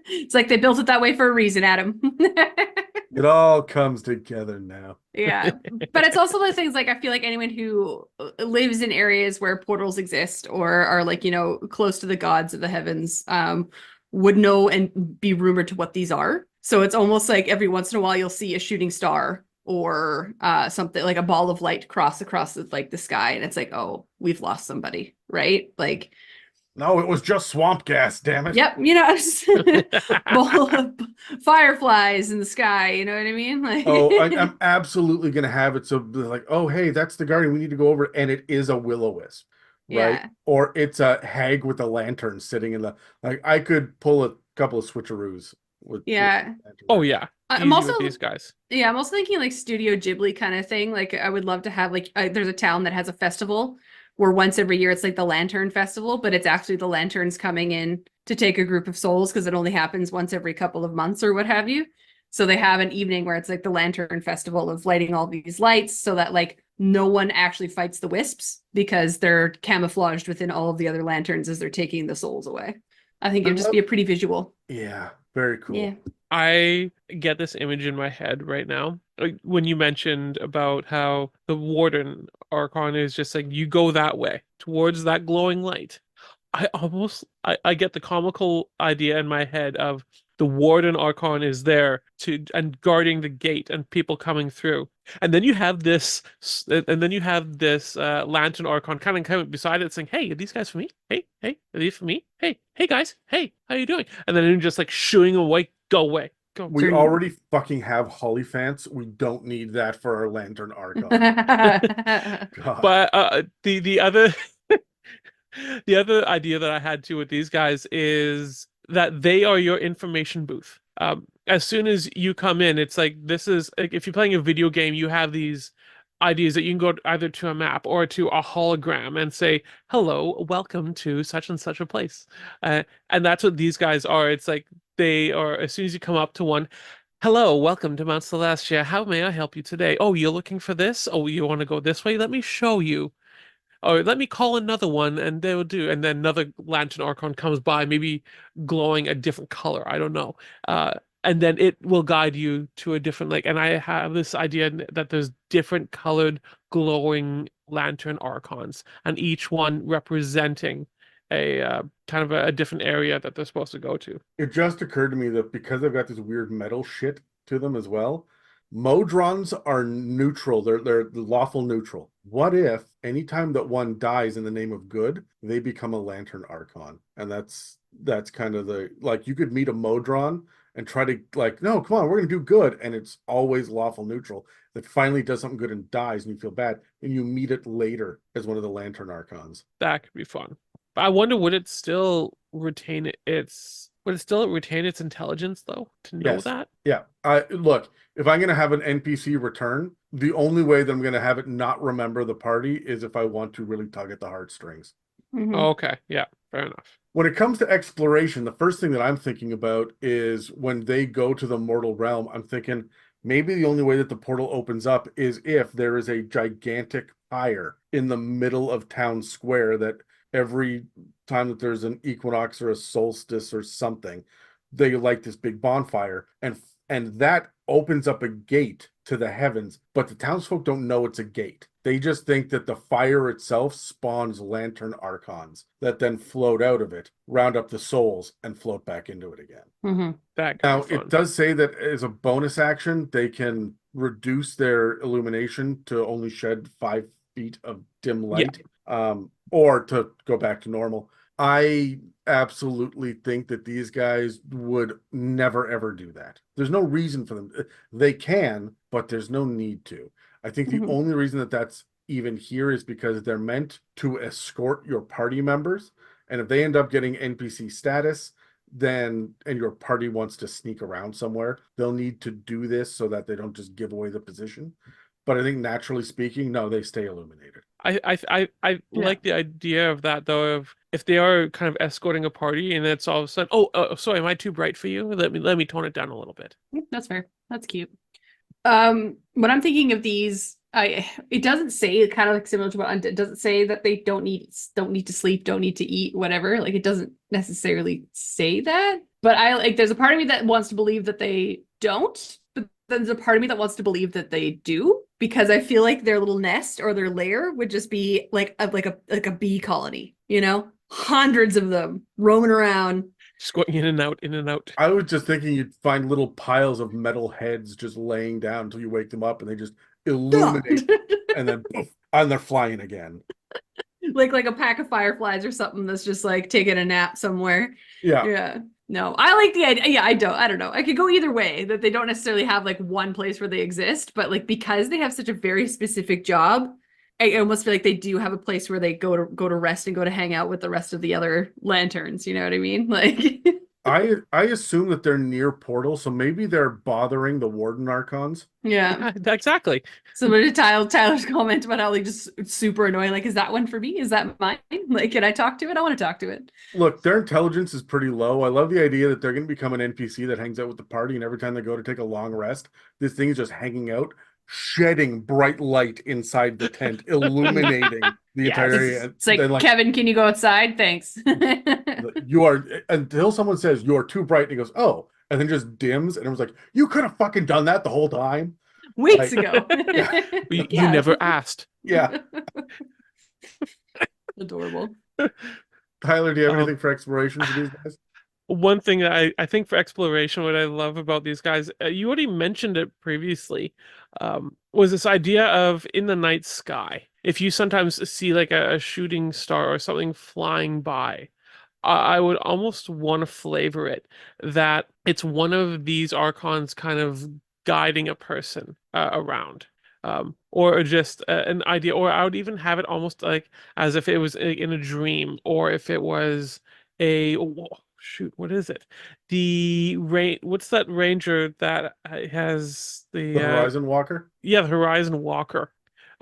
It's like they built it that way for a reason, Adam. It all comes together now. Yeah. But it's also those things like I feel like anyone who lives in areas where portals exist or are like, close to the gods of the heavens would know and be rumored to what these are. So it's almost like every once in a while you'll see a shooting star or something like a ball of light cross across the sky, and it's like, oh, we've lost somebody, right? Like, no, it was just swamp gas, damn it. yep, ball of fireflies in the sky, you know what I mean? Like, Oh, I'm absolutely gonna have it so like, oh hey, that's the guardian, we need to go over, and it is a will-o-wisp, right? Yeah. Or it's a hag with a lantern sitting in the, like, I could pull a couple of switcheroos with Yeah. Oh yeah. I'm Easy also with these guys. Yeah, I'm also thinking like Studio Ghibli kind of thing. Like I would love to have there's a town that has a festival where once every year it's like the Lantern Festival, but it's actually the lanterns coming in to take a group of souls because it only happens once every couple of months or what have you. So they have an evening where it's like the Lantern Festival of lighting all these lights so that like no one actually fights the wisps because they're camouflaged within all of the other lanterns as they're taking the souls away. I think it would just be a pretty visual. Yeah, very cool. Yeah. I get this image in my head right now. Like when you mentioned about how the Warden Archon is just like, you go that way towards that glowing light. I get the comical idea in my head of the Warden Archon is there and guarding the gate and people coming through. And then you have this Lantern Archon kind of beside it saying, "Hey, are these guys for me? Hey, are these for me? Hey guys, hey, how you doing?" And then you're just like shooing away, go away. Go. We already fucking have Hollyphants. We don't need that for our Lantern Archon. God. But the other the other idea that I had too with these guys is that they are your information booth. As soon as you come in, it's like, this is like, if you're playing a video game, you have these ideas that you can go either to a map or to a hologram and say, "Hello, welcome to such and such a place." And that's what these guys are. It's like they are, as soon as you come up to one, "Hello, welcome to Mount Celestia. How may I help you today? Oh, you're looking for this? Oh, you want to go this way? Let me show you. Or let me call another one," and they will do. And then another Lantern Archon comes by, maybe glowing a different color. I don't know. And then it will guide you to a different, like, and I have this idea that there's different colored glowing Lantern Archons, and each one representing a kind of a different area that they're supposed to go to. It just occurred to me that because they've got this weird metal shit to them as well, Modrons are neutral. They're lawful neutral. What if anytime that one dies in the name of good, they become a Lantern Archon? And that's kind of the, like, you could meet a Modron and try to, like, no, come on, we're gonna do good, and it's always lawful neutral. That finally does something good and dies, and you feel bad, and you meet it later as one of the Lantern Archons. That could be fun. But I wonder, would it still retain its Would it still retain its intelligence though to know Yes. that? Yeah. Look, if I'm going to have an NPC return, the only way that I'm going to have it not remember the party is if I want to really tug at the heartstrings. Mhm. Oh, okay, yeah, fair enough. When it comes to exploration, the first thing that I'm thinking about is when they go to the mortal realm, I'm thinking maybe the only way that the portal opens up is if there is a gigantic pyre in the middle of town square that every time that there's an equinox or a solstice or something, they light this big bonfire, and that opens up a gate to the heavens, but the townsfolk don't know it's a gate. They just think that the fire itself spawns lantern archons that then float out of it, round up the souls, and float back into it again. Mhm. That could Now, be fun. it does say that as a bonus action, they can reduce their illumination to only shed 5 feet of dim light, or to go back to normal. I absolutely think that these guys would never, ever do that. There's no reason for them. They can, but there's no need to. I think the Mhm. only reason that that's even here is because they're meant to escort your party members. And if they end up getting NPC status, then and your party wants to sneak around somewhere, they'll need to do this so that they don't just give away the position. But I think naturally speaking, no, they stay illuminated. I Yeah. like the idea of that though, of if they are kind of escorting a party and it's all of a sudden, oh, sorry, am I too bright for you? Let me tone it down a little bit. That's fair. That's cute. When I'm thinking of these, it doesn't say, kind of like similar to what it doesn't say that they don't need to sleep, don't need to eat, whatever. Like, it doesn't necessarily say that. But I like, there's a part of me that wants to believe that they don't, but then there's a part of me that wants to believe that they do, because I feel like their little nest or their lair would just be like a bee colony, you know, hundreds of them roaming around. Just going in and out, in and out. I was just thinking you'd find little piles of metal heads just laying down until you wake them up and they just illuminate and then poof, and they're flying again. like a pack of fireflies or something that's just like taking a nap somewhere. Yeah. Yeah. No, I like the idea. Yeah, I don't know. I could go either way, that they don't necessarily have like one place where they exist, but like because they have such a very specific job, I almost feel like they do have a place where they go to rest and go to hang out with the rest of the other lanterns. You know what I mean? Like I assume that they're near portals, so maybe they're bothering the Warden Archons. yeah. Yeah, exactly. Similar to Tyler's comment about how like just super annoying. Like, is that one for me? Is that mine? Like, can I talk to it? I want to talk to it. Look, their intelligence is pretty low. I love the idea that they're going to become an NPC that hangs out with the party, and every time they go to take a long rest, this thing is just hanging out, shedding bright light inside the tent, illuminating the entire area. It's like, Then, Kevin, can you go outside? Thanks. you are, until someone says you are too bright, and he goes, oh, and then just dims, and it was like, you could have fucking done that the whole time. Weeks Like- ago. You Yeah. never asked. Yeah. Adorable. Tyler, do you have anything for exploration for these guys? One thing that I think for exploration, what I love about these guys, you already mentioned it previously, was this idea of in the night sky. If you sometimes see like a shooting star or something flying by, I would almost want to flavor it that it's one of these archons kind of guiding a person around. Or just an idea, or I would even have it almost like as if it was in a dream, or if it was shoot, what is it? What's that ranger that has the The Horizon Walker? yeah, the Horizon Walker.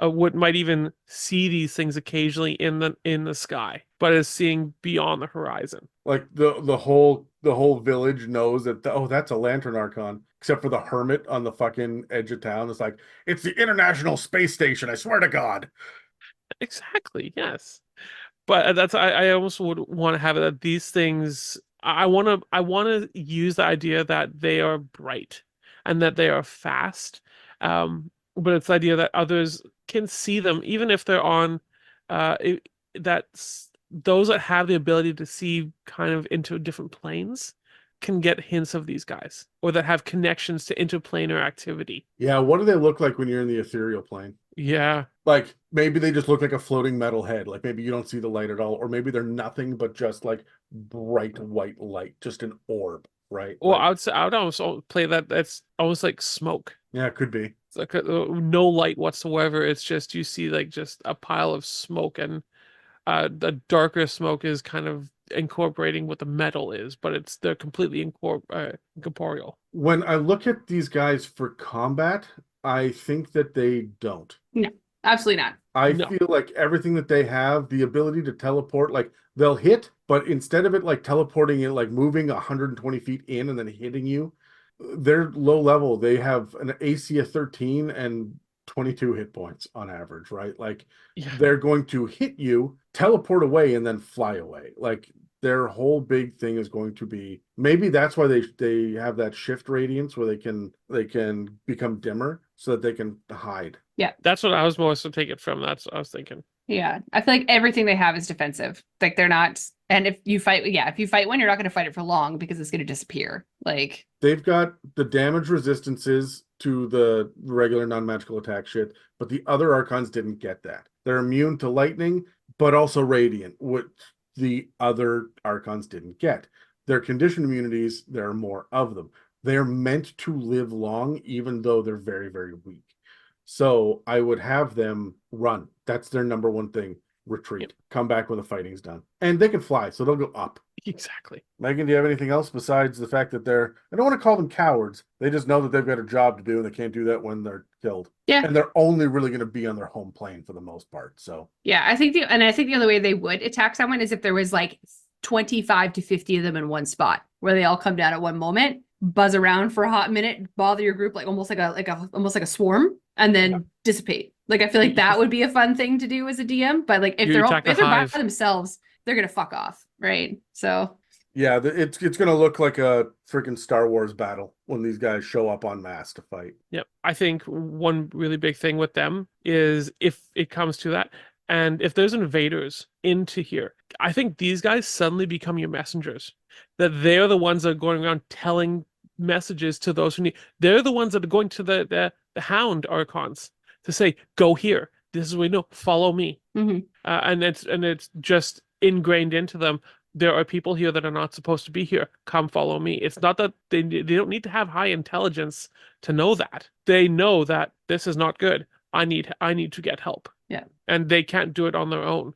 Might even see these things occasionally in the sky, but is seeing beyond the horizon. Like the whole village knows that that's a Lantern Archon, except for the hermit on the fucking edge of town. It's like, it's the International Space Station, I swear to God. Exactly, yes. But I almost would want to have it that these things I want to use the idea that they are bright and that they are fast. But it's the idea that others can see them even if they're on those that have the ability to see kind of into different planes can get hints of these guys, or that have connections to interplanar activity. Yeah, what do they look like when you're in the ethereal plane? Yeah. Like, maybe they just look like a floating metal head. Like, maybe you don't see the light at all. Or maybe they're nothing but just like bright white light, just an orb, right? Well, Like, I would almost play that's almost like smoke. yeah, it could be. It's like no light whatsoever. It's just you see like just a pile of smoke, and the darker smoke is kind of incorporating what the metal is, but they're completely incorporeal. When I look at these guys for combat, I think that they don't. No, absolutely not. I No. feel like everything that they have, the ability to teleport, like they'll hit, but instead of it like teleporting it, like moving 120 feet in and then hitting you, they're low level. They have an AC of 13 and 22 hit points on average, right? Like Yeah. they're going to hit you, teleport away, and then fly away. Like their whole big thing is going to be, maybe that's why they have that shift radiance where they can become dimmer so that they can hide. That's what I was most to take it from. That's what I was thinking. Yeah, I feel like everything they have is defensive. Like they're not, and if you fight one, you're not going to fight it for long because it's going to disappear. Like They've got the damage resistances to the regular non-magical attack shit, but the other Archons didn't get that. They're immune to lightning, but also radiant, which the other Archons didn't get. Their conditioned immunities, there are more of them. They're meant to live long, even though they're very, very weak. So I would have them run. That's their number one thing. Retreat. Yep. Come back when the fighting's done. And they can fly, so they'll go up. Exactly. Megan, do you have anything else besides the fact that I don't want to call them cowards. They just know that they've got a job to do and they can't do that when they're killed. Yeah. And they're only really going to be on their home plane for the most part. So yeah, I think the only way they would attack someone is if there was like 25 to 50 of them in one spot where they all come down at one moment, buzz around for a hot minute, bother your group like almost like a swarm, and then dissipate. Like I feel like that would be a fun thing to do as a DM. But like if they're by themselves, they're gonna fuck off, right? So yeah, it's going to look like a freaking Star Wars battle when these guys show up en masse to fight. Yep. I think one really big thing with them is if it comes to that, and if there's invaders into here, I think these guys suddenly become your messengers. That they're the ones that are going around telling messages to those who need. They're the ones that are going to the Hound Archons to say, "Go here. This is what we know. Follow me." mm-hmm. And it's just ingrained into them. There are people here that are not supposed to be here. Come follow me. It's not that they don't need to have high intelligence to know that. They know that this is not good. I need to get help. Yeah. And they can't do it on their own.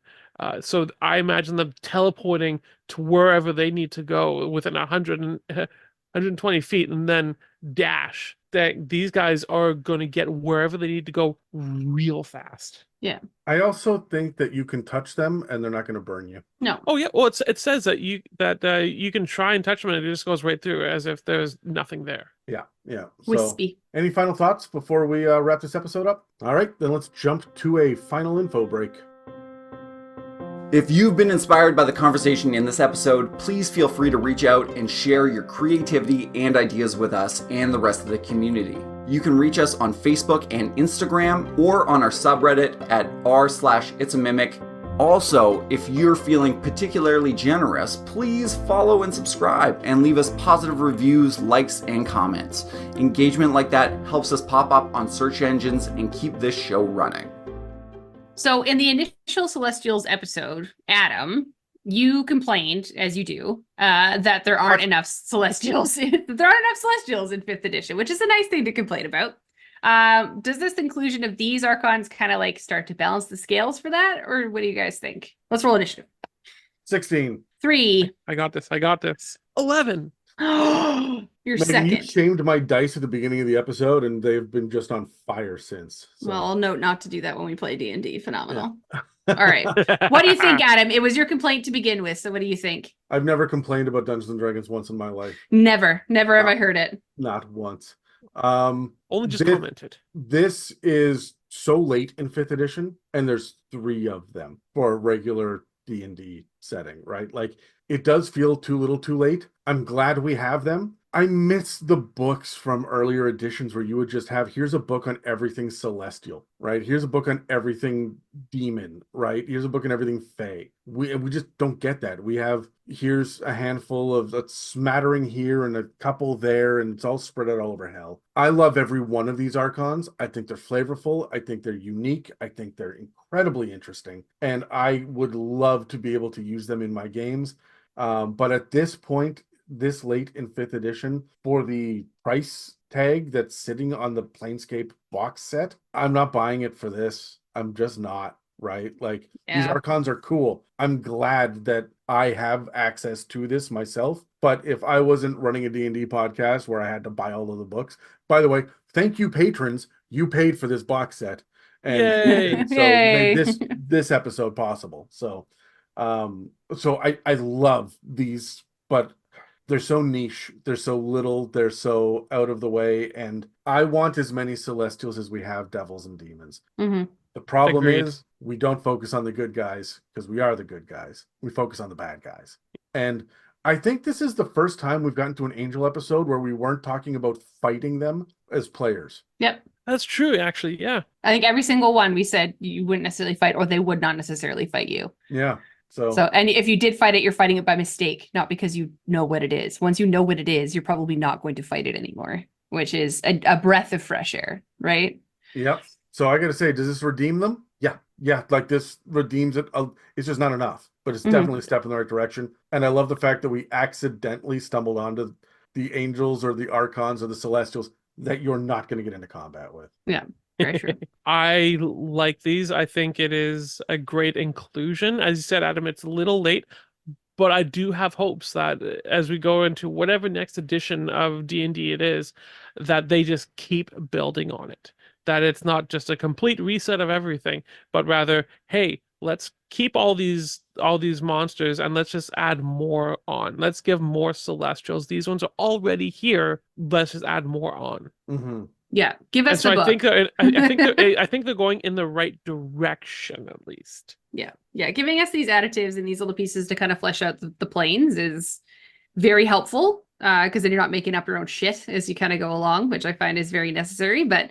So I imagine them teleporting to wherever they need to go within 120 feet and then dash. These guys are going to get wherever they need to go real fast. Yeah. I also think that you can touch them and they're not going to burn you. No. Oh yeah. Well, it says that you can try and touch them and it just goes right through as if there's nothing there. Yeah. So, Wispy. any final thoughts before we wrap this episode up? All right, then let's jump to a final info break. If you've been inspired by the conversation in this episode, please feel free to reach out and share your creativity and ideas with us and the rest of the community. You can reach us on Facebook and Instagram or on our subreddit at r/it'samimic. Also, if you're feeling particularly generous, please follow and subscribe and leave us positive reviews, likes, and comments. Engagement like that helps us pop up on search engines and keep this show running. So in the initial Celestials episode, Adam, you complained, as you do, that there aren't enough Celestials. There aren't enough Celestials in 5th edition, which is a nice thing to complain about. Does this inclusion of these Archons kind of like start to balance the scales for that? Or what do you guys think? Let's roll initiative. 16. 3. I got this. 11. You're Megan, second. you shamed my dice at the beginning of the episode, and they've been just on fire since. So. Well, I'll note not to do that when we play D&D. Phenomenal. Yeah. All right. What do you think, Adam? It was your complaint to begin with, so what do you think? I've never complained about Dungeons and Dragons once in my life. Never have I heard it. Not once. Only just commented. This is so late in 5th edition, and there's 3 of them for a regular D&D setting, right? Like, it does feel too little too late. I'm glad we have them. I miss the books from earlier editions where you would just have, here's a book on everything celestial, right? Here's a book on everything demon, right? Here's a book on everything fae. We just don't get that. We have, here's a handful of a smattering here and a couple there, and it's all spread out all over hell. I love every one of these Archons. I think they're flavorful. I think they're unique. I think they're incredibly interesting. And I would love to be able to use them in my games. But at this point, this late in 5th edition, for the price tag that's sitting on the Planescape box set, I'm not buying it for this. I'm just not. right? Like these Yeah. Archons are cool. I'm glad that I have access to this myself. But if I wasn't running a D&D podcast where I had to buy all of the books, by the way, thank you patrons, you paid for this box set. And Yay. so made Yay. this episode possible. So I love these, but they're so niche, they're so little, they're so out of the way, and I want as many Celestials as we have devils and demons. hmm The problem Agreed. is we don't focus on the good guys because we are the good guys. We focus on the bad guys. And I think this is the first time we've gotten to an angel episode where we weren't talking about fighting them as players. Yep. That's true, actually. Yeah. I think every single one we said you wouldn't necessarily fight, or they would not necessarily fight you. Yeah. So And if you did fight it, you're fighting it by mistake, not because you know what it is. Once you know what it is, you're probably not going to fight it anymore, which is a breath of fresh air, right? yep. So I got to say, does this redeem them? Yeah. Yeah. Like this redeems it. It's just not enough, but it's Mhm. definitely a step in the right direction. And I love the fact that we accidentally stumbled onto the angels or the archons or the celestials that you're not going to get into combat with. Very true. I like these. I think it is a great inclusion. As you said, Adam, it's a little late, but I do have hopes that as we go into whatever next edition of D&D it is, that they just keep building on it. That it's not just a complete reset of everything, but rather, hey, let's keep all these monsters and let's just add more on. Let's give more Celestials. These ones are already here. Let's just add more on. Mm-hmm. Yeah. Give And us so the I book. think I think they're going in the right direction at least. Yeah. Giving us these additives and these little pieces to kind of flesh out the planes is very helpful, because then you're not making up your own shit as you kind of go along, which I find is very necessary. But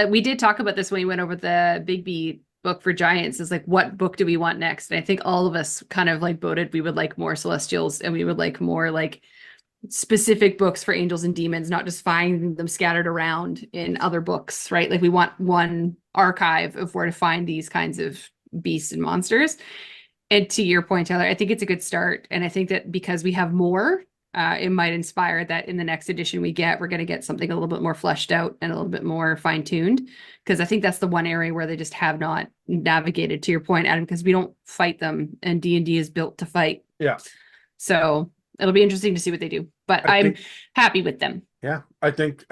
we did talk about this when we went over the Bigby book for Giants, is like, what book do we want next? And I think all of us kind of like voted we would like more Celestials, and we would like more like specific books for angels and demons, not just finding them scattered around in other books, right? Like we want one archive of where to find these kinds of beasts and monsters. And to your point, Tyler, I think it's a good start. And I think that because we have more, it might inspire that in the next edition we're going to get something a little bit more fleshed out and a little bit more fine-tuned. Because I think that's the one area where they just have not navigated, to your point, Adam, because we don't fight them, and D&D is built to fight. Yeah. So it'll be interesting to see what they do, but I'm happy with them. Yeah, I think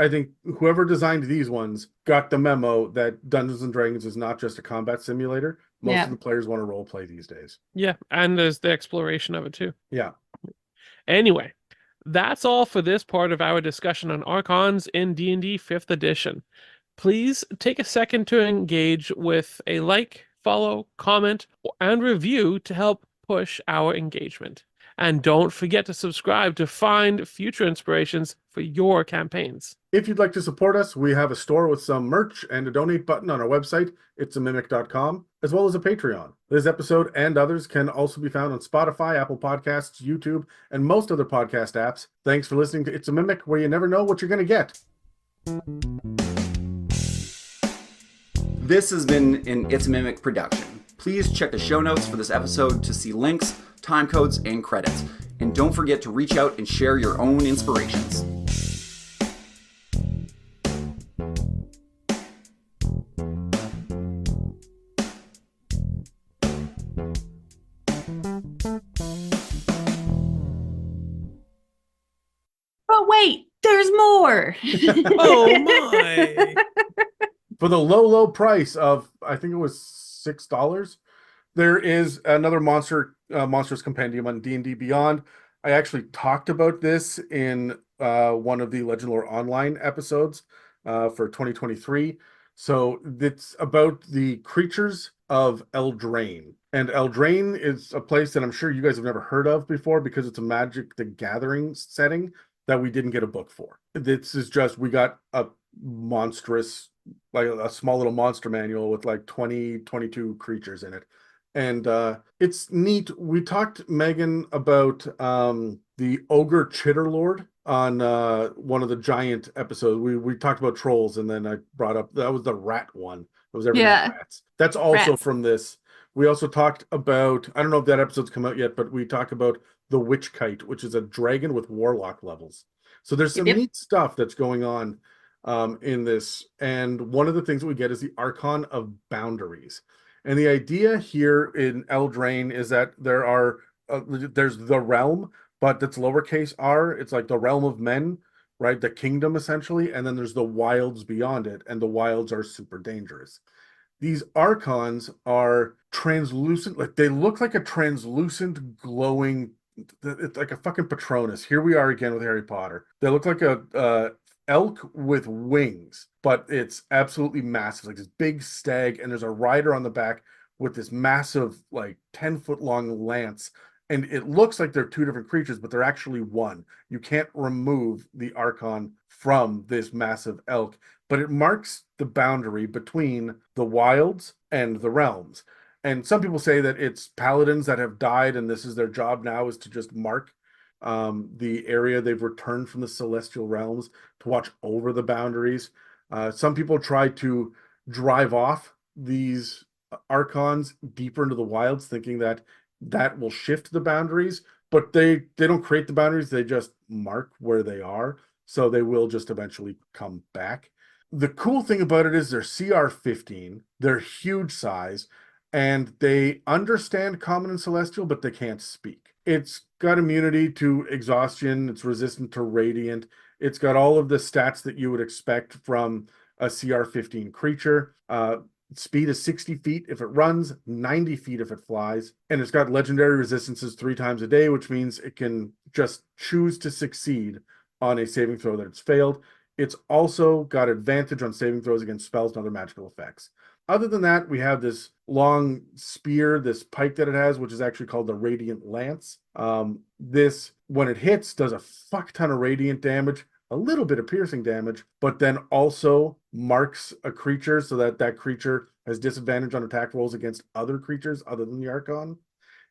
whoever designed these ones got the memo that Dungeons and Dragons is not just a combat simulator. Most of the players want to role play these days. Yeah, and there's the exploration of it too. Yeah. Anyway, that's all for this part of our discussion on Archons in D&D 5th edition. Please take a second to engage with a like, follow, comment, and review to help push our engagement. And don't forget to subscribe to find future inspirations for your campaigns. If you'd like to support us, we have a store with some merch and a donate button on our website, itsamimic.com, as well as a Patreon. This episode and others can also be found on Spotify, Apple Podcasts, YouTube, and most other podcast apps. Thanks for listening to It's a Mimic, where you never know what you're going to get. This has been an It's a Mimic production. Please check the show notes for this episode to see links, time codes, and credits. And don't forget to reach out and share your own inspirations. But wait, there's more. Oh my! For the low price of, I think it was $6, there is another monstrous compendium on D&D Beyond. I actually talked about this in one of the Legend Lore Online episodes for 2023. So it's about the creatures of Eldraine. And Eldraine is a place that I'm sure you guys have never heard of before, because it's a Magic the Gathering setting that we didn't get a book for. This is just, we got a monstrous, like a small little monster manual with like 22 creatures in it. And it's neat. We talked, Megan, about the Ogre Chitterlord on one of the giant episodes. We talked about trolls, and then I brought up, that was the rat one. It was everything rats. That's also Rats. from this. We also talked about, I don't know if that episode's come out yet, but we talked about the Witch Kite, which is a dragon with warlock levels. So there's some neat stuff that's going on in this. And one of the things that we get is the Archon of Boundaries. And the idea here in Eldraine is that there's the realm, but that's lowercase r. It's like the realm of men, right? The kingdom essentially, and then there's the wilds beyond it, and the wilds are super dangerous. These Archons are translucent, like they look like a translucent glowing, it's like a fucking Patronus. Here we are again with Harry Potter. They look like a elk with wings, but it's absolutely massive, like this big stag, and there's a rider on the back with this massive, like 10-foot long lance. And it looks like they're two different creatures, but they're actually one. You can't remove the Archon from this massive elk, but it marks the boundary between the wilds and the realms. And some people say that it's paladins that have died, and this is their job now, is to just mark the area they've returned from the celestial realms, to watch over the boundaries. Some people try to drive off these Archons deeper into the wilds, thinking that that will shift the boundaries, but they don't create the boundaries, they just mark where they are, so they will just eventually come back. The cool thing about it is they're CR 15, they're huge size, and they understand common and celestial, but they can't speak. It's got immunity to exhaustion, it's resistant to radiant, it's got all of the stats that you would expect from a CR 15 creature. Speed is 60 feet if it runs, 90 feet if it flies, and it's got legendary resistances 3 times a day, which means it can just choose to succeed on a saving throw that it's failed. It's also got advantage on saving throws against spells and other magical effects. Other than that, we have this long spear, this pike that it has, which is actually called the Radiant Lance. This, when it hits, does a fuck ton of radiant damage, a little bit of piercing damage, but then also marks a creature so that that creature has disadvantage on attack rolls against other creatures other than the Archon.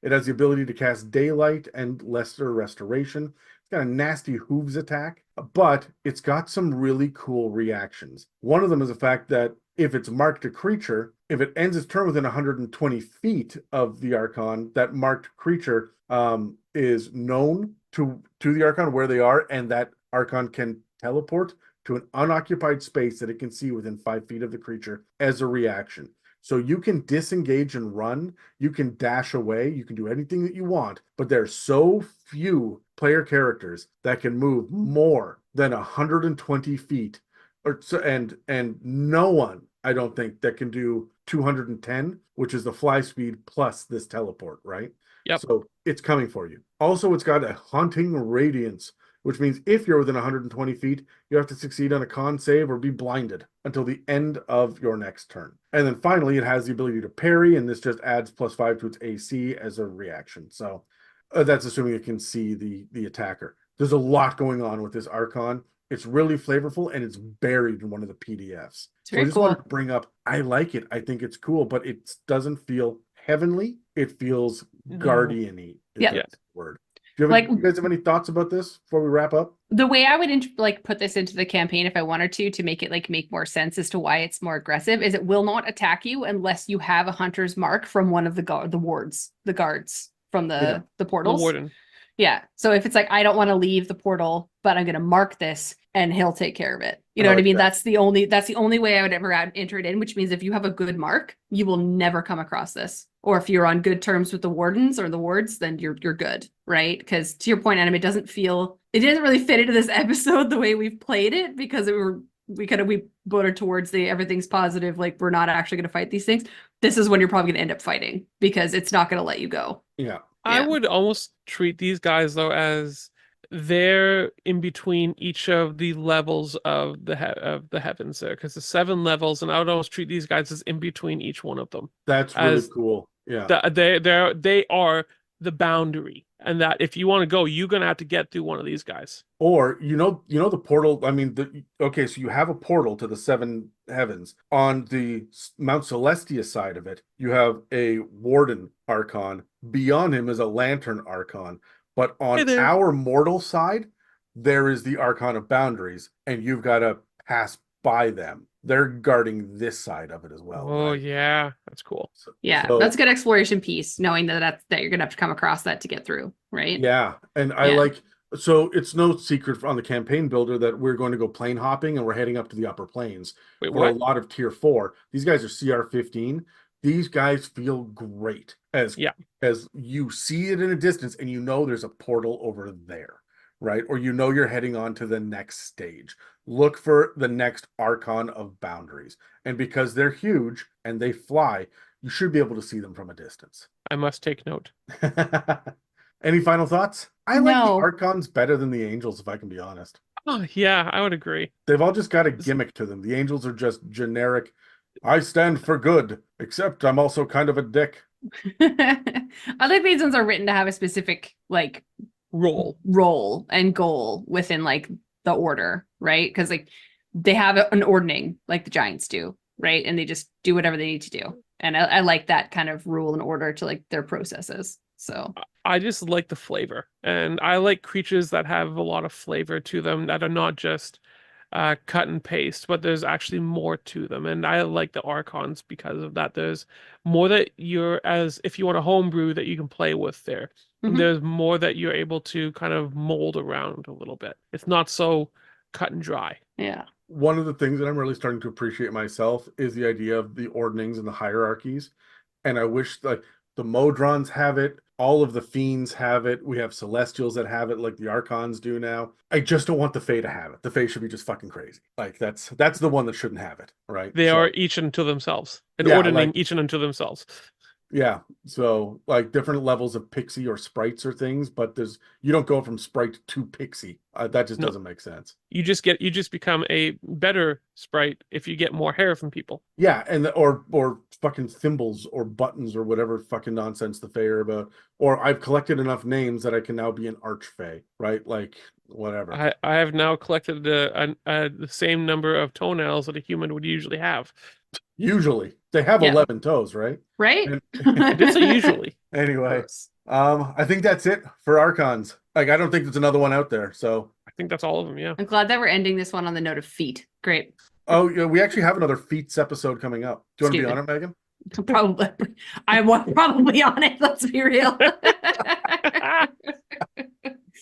It has the ability to cast Daylight and Lesser Restoration. It's got a nasty hooves attack, but it's got some really cool reactions. One of them is the fact that if it's marked a creature, if it ends its turn within 120 feet of the Archon, that marked creature is known to the Archon where they are, and that Archon can teleport to an unoccupied space that it can see within 5 feet of the creature as a reaction. So you can disengage and run, you can dash away, you can do anything that you want, but there's so few player characters that can move more than 120 feet, or so, and no one, I don't think, that can do 210, which is the fly speed plus this teleport, right? Yep. So it's coming for you. Also, it's got a haunting radiance, which means if you're within 120 feet, you have to succeed on a con save or be blinded until the end of your next turn. And then finally, it has the ability to parry, and this just adds +5 to its AC as a reaction. So that's assuming it can see the attacker. There's a lot going on with this Archon. It's really flavorful, and it's buried in one of the PDFs. So I just wanted to bring up, I like it. I think it's cool, but it doesn't feel heavenly. It feels guardian-y. Yeah. That's the word. Do you guys have any thoughts about this before we wrap up? The way I would put this into the campaign, if I wanted to make it make more sense as to why it's more aggressive, is it will not attack you unless you have a hunter's mark from one of the guards from the portals. The warden. Yeah. So if it's like, I don't want to leave the portal, but I'm going to mark this and he'll take care of it. You know what I mean? That's the only way I would ever enter it in, which means if you have a good mark, you will never come across this. Or if you're on good terms with the wardens or the wards, then you're good, right? Because to your point, Adam, it doesn't really fit into this episode the way we've played it, because we voted towards the everything's positive, like we're not actually going to fight these things. This is when you're probably going to end up fighting, because it's not going to let you go. Yeah. I would almost treat these guys though as they're in between each of the levels of the heavens there, because the 7 levels, and I would almost treat these guys as in between each one of them. That's really cool. Yeah. They are the boundary, and that if you want to go, you're gonna have to get through one of these guys. Or you know the portal. I mean, so you have a portal to the 7 heavens. On the Mount Celestia side of it, you have a Warden Archon. Beyond him is a Lantern Archon. But on our mortal side, there is the Archon of Boundaries, and you've got to pass by them. They're guarding this side of it as well. Oh, right? yeah, that's cool. So That's a good exploration piece, knowing that you're gonna have to come across that to get through, right? Yeah, and I like. So it's no secret on the campaign builder that we're going to go plane hopping, and we're heading up to the upper planes for a lot of tier 4. These guys are CR 15. these guys feel great as you see it in a distance and you know there's a portal over there, right? Or you know you're heading on to the next stage. Look for the next Archon of boundaries. And because they're huge and they fly, you should be able to see them from a distance. I must take note. Any final thoughts? I like the No. Archons better than the Angels, if I can be honest. Oh, yeah, I would agree. They've all just got a gimmick to them. The Angels are just generic. I stand for good, except I'm also kind of a dick. I like these ones are written to have a specific like role and goal within like the order, right? Because like they have an ordning like the giants do, right? And they just do whatever they need to do. And I like that kind of rule and order to like their processes. So I just like the flavor, and I like creatures that have a lot of flavor to them that are not just cut and paste, but there's actually more to them. And I like the Archons because of that. There's more that if you want a homebrew that you can play with there. Mhm. There's more that you're able to kind of mold around a little bit. It's not so cut and dry. yeah. One of the things that I'm really starting to appreciate myself is the idea of the ordnings and the hierarchies. And I wish like the Modrons have it. All of the Fiends have it. We have Celestials that have it like the Archons do now. I just don't want the Fae to have it. The Fae should be just fucking crazy. Like that's the one that shouldn't have it, right? They are each unto themselves. And Yeah, ordering like- each unto themselves. Yeah, so like different levels of pixie or sprites or things, but you don't go from sprite to pixie. That just No. doesn't make sense. You just become a better sprite if you get more hair from people. Yeah, and or fucking thimbles or buttons or whatever fucking nonsense the Fae are about. Or I've collected enough names that I can now be an Archfey, right? Like whatever. I have now collected the same number of toenails that a human would usually have. Usually they have Yeah. 11 toes, right? Right? I did say usually. Anyway, I think that's it for Archons. Like I don't think there's another one out there. So I think that's all of them, yeah. I'm glad that we're ending this one on the note of feet. Great. oh yeah, we actually have another feats episode coming up. Do you want to be on it, Megan? Probably. Probably on it. Let's be real.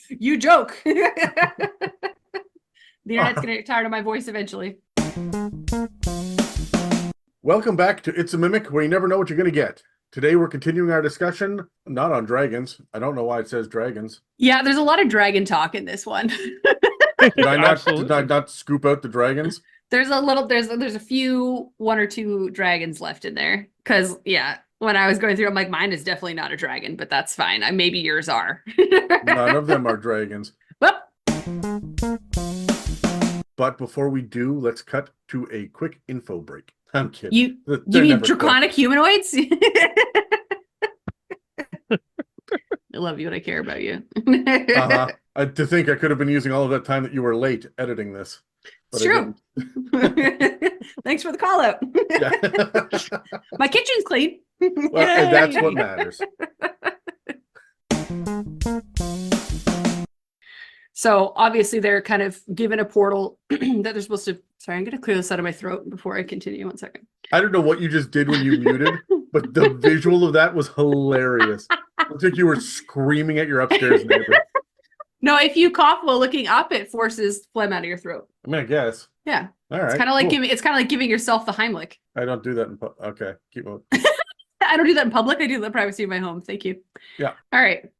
You joke. The internet's gonna get tired of my voice eventually. Welcome back to It's a Mimic, where you never know what you're going to get. Today we're continuing our discussion, not on dragons. I don't know why it says dragons. Yeah, there's a lot of dragon talk in this one. Did I Absolutely. not scoop out the dragons? There's a few, one or two dragons left in there. Cause yeah, when I was going through, I'm like, mine is definitely not a dragon, but that's fine. Maybe yours are. None of them are dragons. Well, But before we do, let's cut to a quick info break. I'm kidding. you They're mean never quick. draconic humanoids? I love you and I care about you. Uh-huh. To think I could have been using all of that time that you were late editing this. It's but I true. Thanks for the call out. didn't. Yeah. My kitchen's clean. Well, and that's what matters. So obviously they're kind of given a portal that they're supposed to. Sorry, I'm going to clear this out of my throat before I continue. 1 second. I don't know what you just did when you muted, but the visual of that was hilarious. It looked like you were screaming at your upstairs neighbor. No, if you cough while looking up, it forces phlegm out of your throat. I mean, I guess. Yeah, All right. it's kind of like cool. It's kind of like giving yourself the Heimlich. I don't do that in okay, keep moving. I don't do that in public. I do that in the privacy of my home. Thank you. Yeah. All right.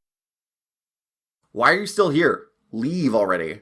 Why are you still here? Leave already.